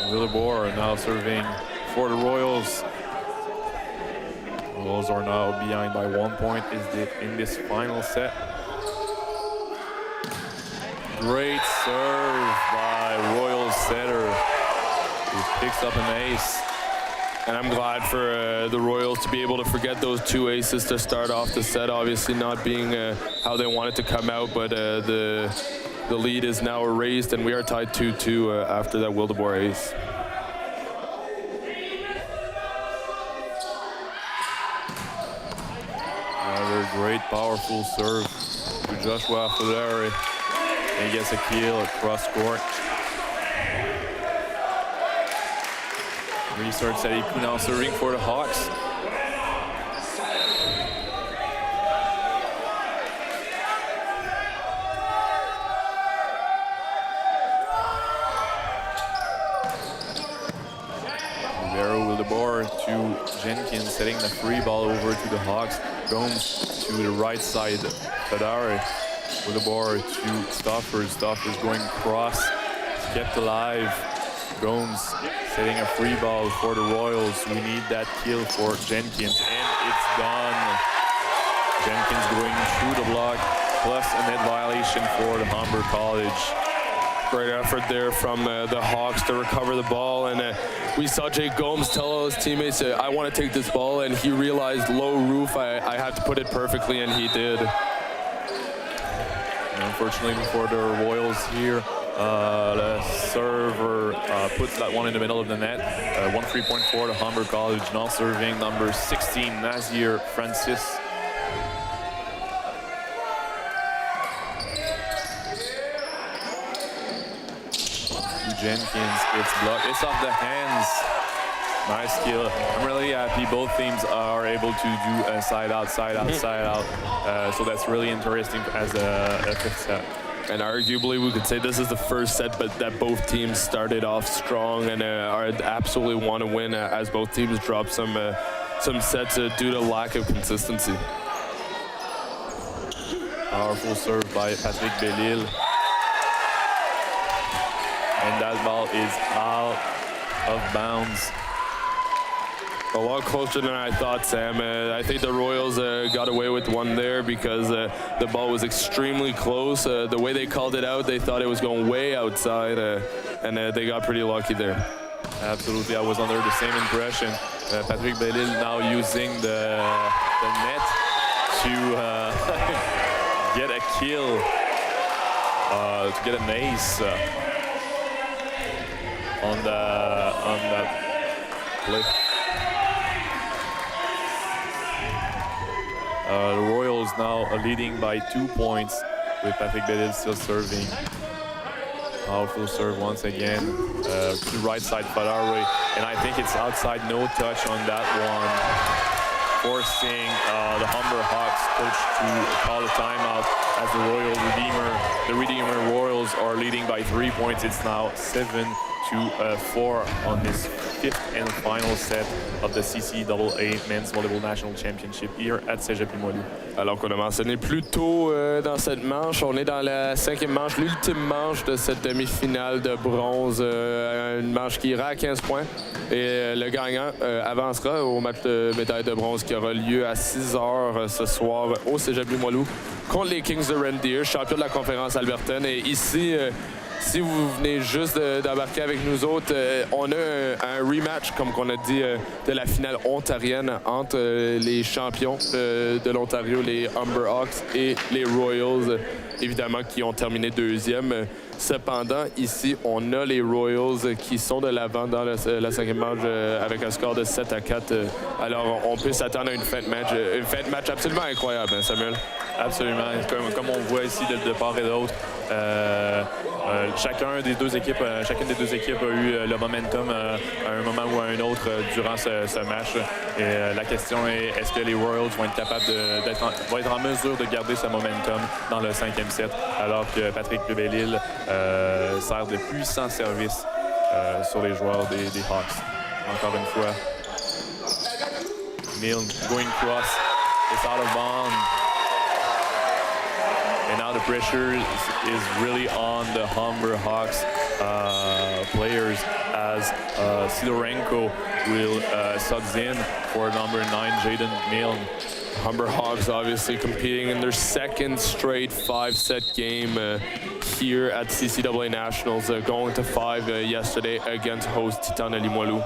Wildeboer now serving for the Royals. The Royals are now behind by 1 point in this final set. Great serve by Royals setter, who picks up an ace. And I'm glad for the Royals to be able to forget those 2 aces to start off the set, obviously not being how they wanted to come out, but the lead is now erased and we are tied 2-2 after that Wildeboer ace. Another great powerful serve to Joshua Fuleri. And he gets a kill across court. Restarts at Iku now serving for the Hawks. Rivero with the bar to Jenkins, setting the free ball over to the Hawks. Gomes to the right side, Fadare with the bar to Stoffers. Stoffers going cross, kept alive. Gomes setting a free ball for the Royals. We need that kill for Jenkins, and it's done. Jenkins going through the block, plus a net violation for the Humber College. Great effort there from the Hawks to recover the ball, and we saw Jake Gomes tell all his teammates, I want to take this ball, and he realized low roof, I had to put it perfectly, and he did. And unfortunately for the Royals here, the server puts that one in the middle of the net. 1-3-point for the Humber College, now serving number 16, Nazir Francis. Jenkins, it's blocked, it's off the hands. Nice kill. I'm really happy both teams are able to do a side out, side out, side out. So that's really interesting as a fifth set. And arguably, we could say this is the first set, but that both teams started off strong and absolutely want to win as both teams dropped some sets due to lack of consistency. Powerful serve by Patrick Bellil. And that ball is out of bounds. A lot closer than I thought, Sam. I think the Royals got away with one there because the ball was extremely close. The way they called it out, they thought it was going way outside, and they got pretty lucky there. Absolutely, I was under the same impression. Patrick Bellil now using the net to get a kill, to get an ace on that play. The Royals now leading by 2 points with Patrick Bellil still serving. Powerful serve once again to the right side Fadare, and I think it's outside, no touch on that one, forcing the Humber Hawks coach to call a timeout as the Redeemer Royals are leading by 3 points. It's now 7-4 on this fifth and final set of the CCAA Men's Volleyball National Championship here at Cégep Limoilou. Alors qu'on a mentionné plus tôt dans cette manche, on est dans la 5e manche, l'ultime manche de cette demi-finale de bronze, une manche qui ira à 15 points. Et le gagnant avancera au match de médaille de bronze qui aura lieu à 6 h ce soir au Cégep Limoilou contre les Kings de Reindeer, champion de la conférence albertaine. Et ici, si vous venez juste d'embarquer avec nous autres, on a un rematch, comme on a dit, de la finale ontarienne entre les champions de l'Ontario, les Humber Hawks, et les Royals, évidemment, qui ont terminé deuxième. Cependant, ici, on a les Royals qui sont de l'avant dans la 5e manche avec un score de 7-4. Alors, on peut s'attendre à une fin de match absolument incroyable, hein, Samuel? Absolument. Comme on voit ici de part et d'autre, chacune des deux équipes a eu le momentum à un moment ou à un autre durant ce match. Et la question est, est-ce que les Royals vont être capables vont être en mesure de garder ce momentum dans le 5e set, alors que Patrick Bellil sert de puissants services sur les joueurs des Hawks. Encore une fois, Milne going cross, it's out of bounds. And now the pressure is really on the Humber Hawks players as Sidorenko will subs in for number 9, Jaden Milne. Humber Hawks obviously competing in their second straight 5-set game here at CCAA Nationals, going to 5 yesterday against host Titan de Limoilou.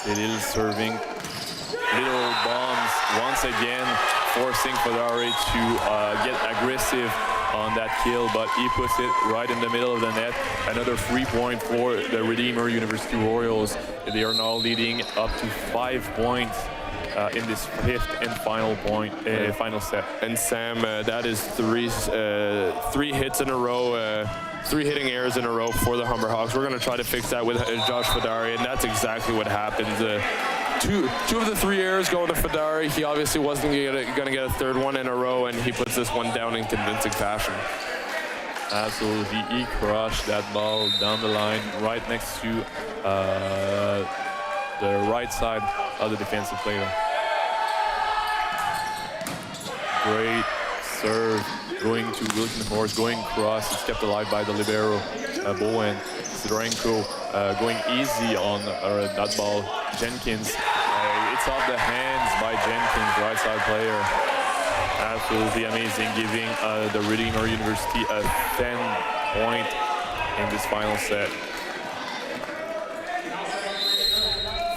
Bellil serving little bombs once again, forcing Fadare to get aggressive on that kill, but he puts it right in the middle of the net. Another 3-point for the Redeemer University Royals. They are now leading up to 5 points in this fifth and final set. And Sam, that is three hits in a row, 3 hitting errors in a row for the Humber Hawks. We're going to try to fix that with Josh Fadare, and that's exactly what happens. Two of the 3 errors going to Fadare. He obviously wasn't going to get a third one in a row, and he puts this one down in convincing fashion. Absolutely, he crushed that ball down the line right next to the right side of the defensive player. Great serve going to Wilton Horse, going cross. It's kept alive by the libero, Bowen. Sidorenko going easy on that ball. Jenkins, it's off the hands by Jenkins, right side player. Absolutely amazing, giving the Redeemer University a 10-point in this final set.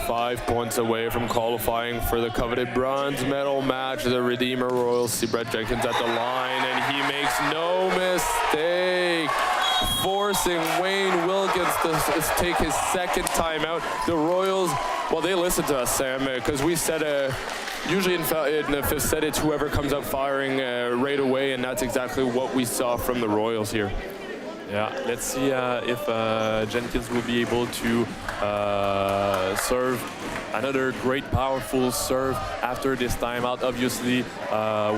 5 points away from qualifying for the coveted bronze medal match. The Redeemer Royals see Brett Jenkins at the line, and he makes no mistake, forcing Wayne Wilkins to take his second timeout. The Royals, well, they listened to us, Sam, because we said usually in the fifth set, it's whoever comes up firing right away, and that's exactly what we saw from the Royals here. Yeah, let's see if Jenkins will be able to serve another great, powerful serve after this timeout. Obviously,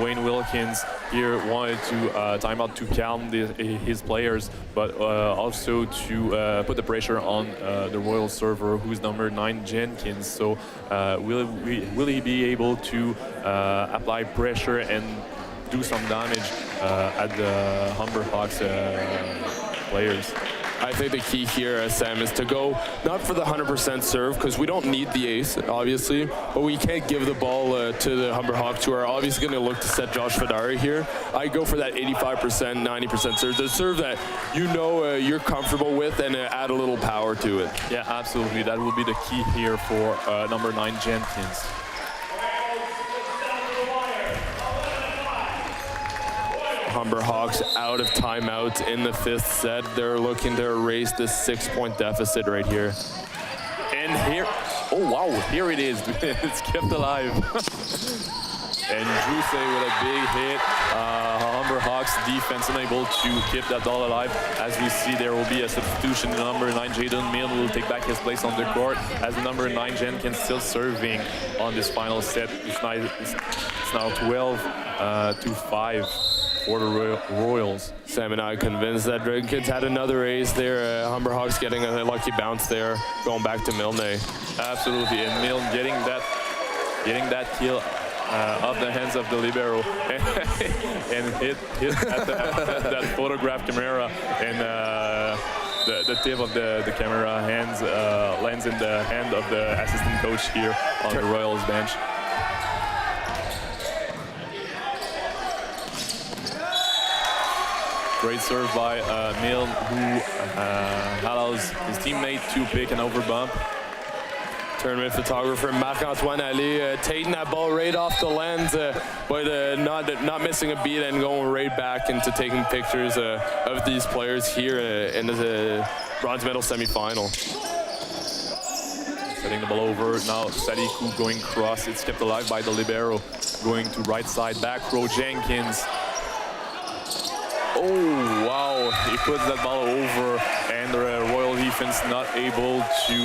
Wayne Wilkins here wanted to timeout to calm his players, but also to put the pressure on the Royal server, who's number 9, Jenkins. So will he be able to apply pressure and do some damage at the Humber Hawks players? I think the key here, Sam, is to go not for the 100% serve, because we don't need the ace, obviously, but we can't give the ball to the Humber Hawks, who are obviously going to look to set Josh Fadari here. I go for that 85%, 90% serve, the serve that you know you're comfortable with, and add a little power to it. Yeah, absolutely. That will be the key here for number 9, Jenkins. Humber Hawks out of timeout in the 5th set. They're looking to erase this 6-point deficit right here. And here, oh wow, here it is. It's kept alive. And Druse with a big hit. Humber Hawks defense unable to keep that ball alive. As we see, there will be a substitution. The number 9, Jaden Milne, will take back his place on the court, as the number 9, Jenkins, still serving on this final set. It's now 12-5. For the Royals. Sam and I convinced that Jenkins had another ace there. Humber Hawks getting a lucky bounce there, going back to Milne. Absolutely, and Milne getting that kill off the hands of the libero and hit at that photograph camera, and the tip of the camera lands in the hand of the assistant coach here on the Royals bench. Great serve by Milne, who allows his teammate to pick an overbump. Tournament photographer Marc-Antoine Allais taking that ball right off the lens, but not missing a beat and going right back into taking pictures of these players here in the bronze medal semifinal. Setting the ball over now. Sadiku going cross. It's kept alive by the libero. Going to right side, back row, Jenkins. Oh, wow, he puts that ball over, and the Royal defense not able to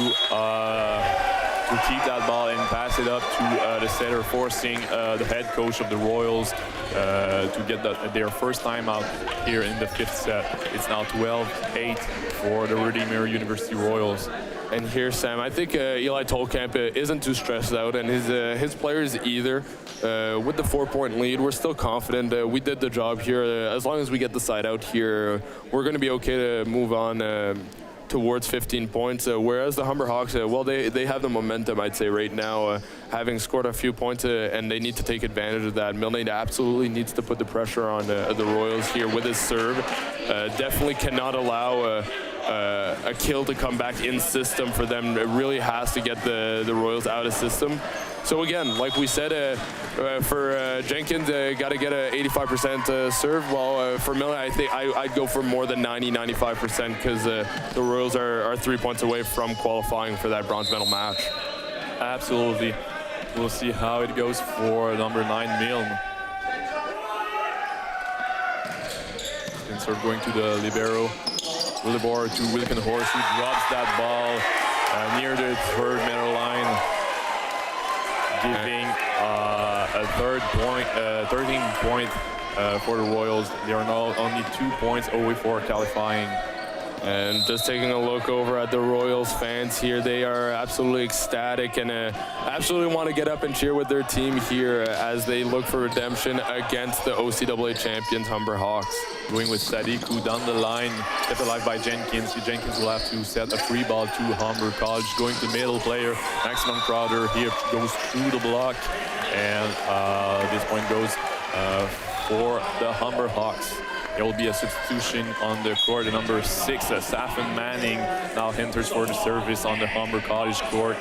keep that ball and pass it up to the setter, forcing the head coach of the Royals to get their first timeout here in the 5th set. It's now 12-8 for the Redeemer University Royals. And here, Sam, I think Eli Tolkamp isn't too stressed out, and his players either. With the 4-point lead, we're still confident. We did the job here. As long as we get the side out here, we're going to be okay to move on towards 15 points. Whereas the Humber Hawks, well, they have the momentum, I'd say, right now, having scored a few points, and they need to take advantage of that. Milne absolutely needs to put the pressure on the Royals here with his serve. Definitely cannot allow a kill to come back in system for them. It really has to get the Royals out of system. So again, like we said, for Jenkins, got to get a 85% serve. While for Milne, I think I'd go for more than 90-95%, because the Royals are 3 points away from qualifying for that bronze medal match. Absolutely. We'll see how it goes for number 9, Milne. And sort of going to the libero. Willibor to Wilkenhorst, who drops that ball near the 3rd medal line, giving a 13 point for the Royals. They are now only 2 points away for qualifying. And just taking a look over at the Royals fans here, they are absolutely ecstatic and absolutely want to get up and cheer with their team here as they look for redemption against the OCAA champions Humber Hawks. Going with Sadiku down the line, kept alive by Jenkins. Jenkins will have to set a free ball to Humber College. Going to middle player, Maximum Crowder here goes through the block, and this point goes for the Humber Hawks. There will be a substitution on the court. The number 6, Safin Manning, now enters for the service on the Humber College court.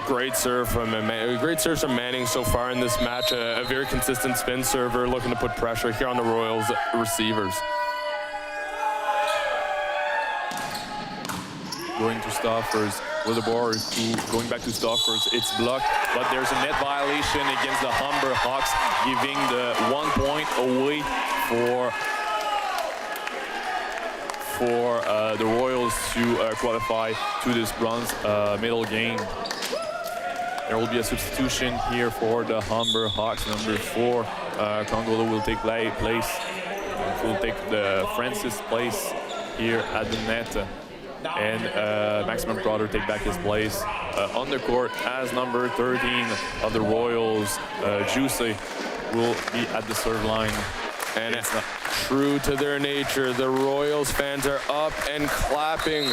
Great serve from Manning so far in this match. A very consistent spin server, looking to put pressure here on the Royals receivers. Going to Stoffers. Willibor going back to Stoffers. It's blocked, but there's a net violation against the Humber Hawks, giving the 1 point away for for the Royals to qualify to this bronze medal game. There will be a substitution here for the Humber Hawks. Number 4, Congolo will take place. Will take the Francis place here at the net. And Maximum Crowder take back his place on the court as number 13 of the Royals, Juicy, will be at the serve line. And it's true to their nature, the Royals fans are up and clapping.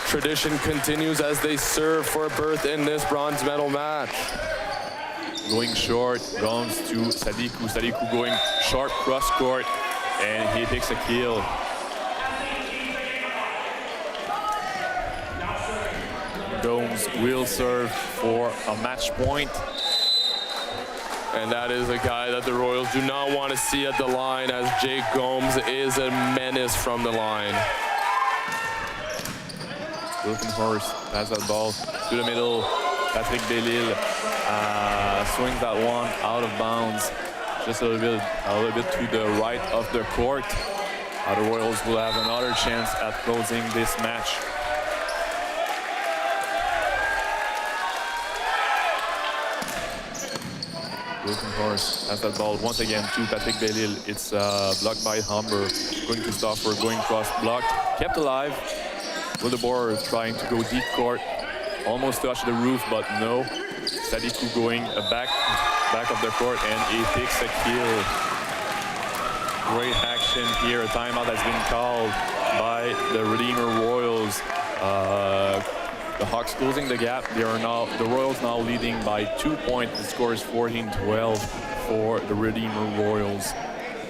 Tradition continues as they serve for a berth in this bronze medal match. Going short, comes to Sadiku. Sadiku going short cross court, and he takes a kill. Gomes will serve for a match point. And that is a guy that the Royals do not want to see at the line, as Jake Gomes is a menace from the line. Wilkenhorst has that ball to the middle. Patrick Bellil swings that one out of bounds, just a little bit to the right of the court. The Royals will have another chance at closing this match. Wilkenhorst has that ball once again to Patrick Bellil. It's blocked by Humber. Going to Stauffer, going cross, blocked, kept alive. With the board trying to go deep court, almost touched the roof, but no. Sadiku going back of the court, and he takes a kill. Great action here. A timeout has been called by the Redeemer Royals. The Hawks closing the gap. The Royals now leading by 2 points. The score is 14-12 for the Redeemer Royals.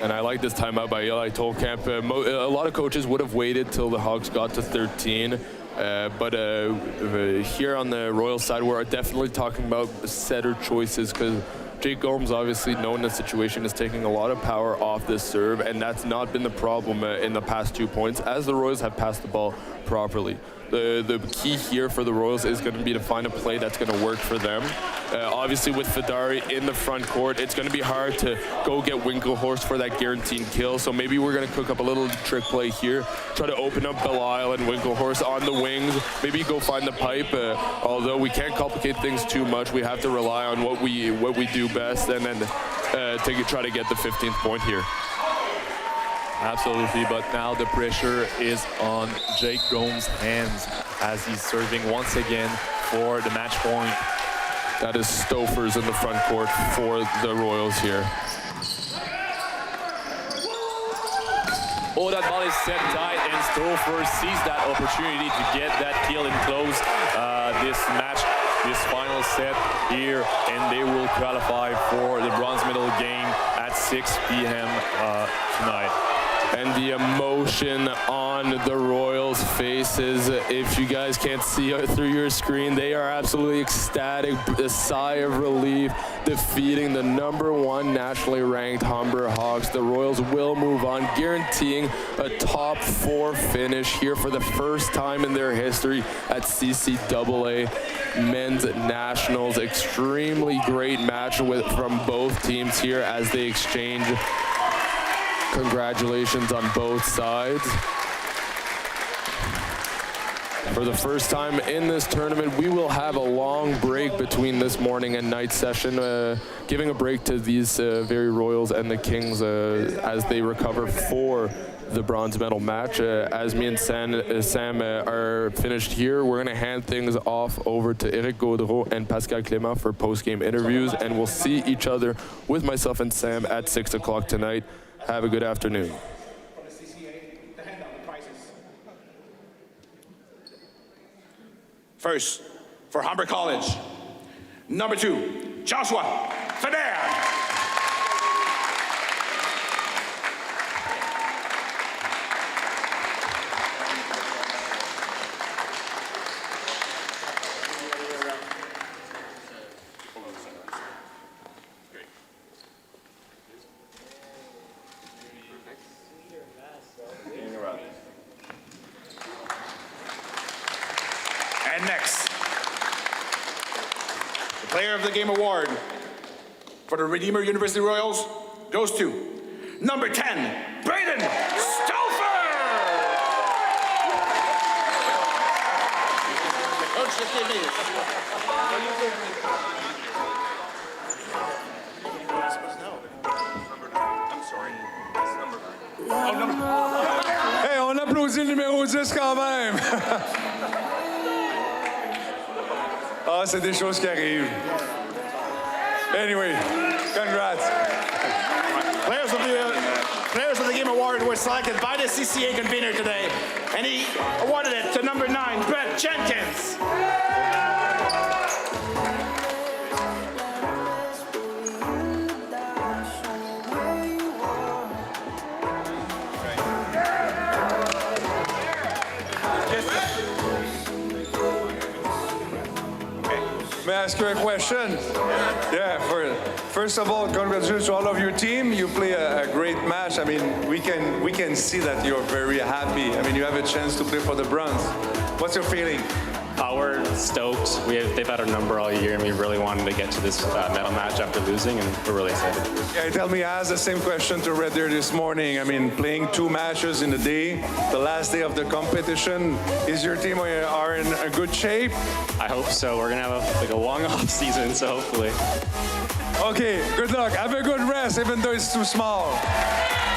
And I like this timeout by Eli Tolkamp. A lot of coaches would have waited till the Hawks got to 13. But here on the Royal side, we're definitely talking about setter choices, because Jake Gomes, obviously known the situation, is taking a lot of power off this serve, and that's not been the problem in the past 2 points, as the Royals have passed the ball properly. The key here for the Royals is going to be to find a play that's going to work for them. Obviously, with Fedari in the front court, it's going to be hard to go get Winklehorst for that guaranteed kill. So maybe we're going to cook up a little trick play here, try to open up Belial and Winklehorst on the wings. Maybe go find the pipe. Although we can't complicate things too much, we have to rely on what we do best, and then try to get the 15th point here. Absolutely, but now the pressure is on Jake Gomes' hands as he's serving once again for the match point. That is Stofers in the front court for the Royals here. Oh, that ball is set tight, and Stofers sees that opportunity to get that kill and close this match, this final set here, and they will qualify for the bronze medal game at 6 p.m. tonight. And the emotion on the Royals' faces, if you guys can't see it through your screen, they are absolutely ecstatic. A sigh of relief, defeating the #1 nationally ranked Humber Hawks. The Royals will move on, guaranteeing a top 4 finish here for the first time in their history at CCAA Men's Nationals. Extremely great match from both teams here as they exchange congratulations on both sides. For the first time in this tournament, we will have a long break between this morning and night session, giving a break to these very Royals and the Kings as they recover for the bronze medal match. As me and Sam are finished here, we're going to hand things off over to Eric Gaudreau and Pascal Clément for post-game interviews, and we'll see each other with myself and Sam at 6 o'clock tonight. Have a good afternoon. First, for Humber College, number 2, Joshua Feder. And next, the Player of the Game Award for the Redeemer University Royals goes to number 10, Braden Stauffer. applaudit le numéro 10 quand même. Ah, c'est des choses qui arrivent. Anyway, congrats. Players of the Game Award were selected by the CCA convener today, and he awarded it to number 9, Brett Jenkins. May I ask you a question? Yeah, first of all, congratulations to all of your team. You play a great match. I mean, we can see that you're very happy. I mean, you have a chance to play for the bronze. What's your feeling? We're stoked. They've had our number all year, and we really wanted to get to this medal match after losing, and we're really excited. Yeah, tell me, I asked the same question to Red Deer this morning. I mean, playing 2 matches in a day, the last day of the competition. Is your team are in a good shape? I hope so. We're gonna have a long off season, so hopefully. Okay, good luck. Have a good rest, even though it's too small.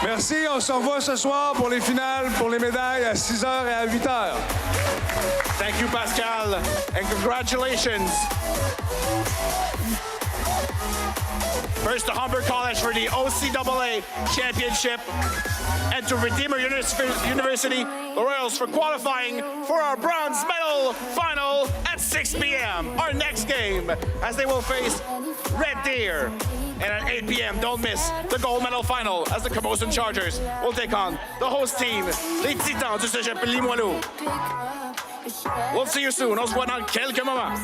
Merci, on se revoit ce soir pour les finales, pour les médailles à 6h et à 8h. Thank you, Pascal, and congratulations. First to Humber College for the OCAA Championship, and to Redeemer University, the Royals, for qualifying for our bronze medal final at 6 p.m. Our next game, as they will face Red Deer. And at 8 p.m., don't miss the gold medal final, as the Camosun Chargers will take on the host team, les Titans du Cégep Limoilou. We'll see you soon. On se voit dans quelques moments.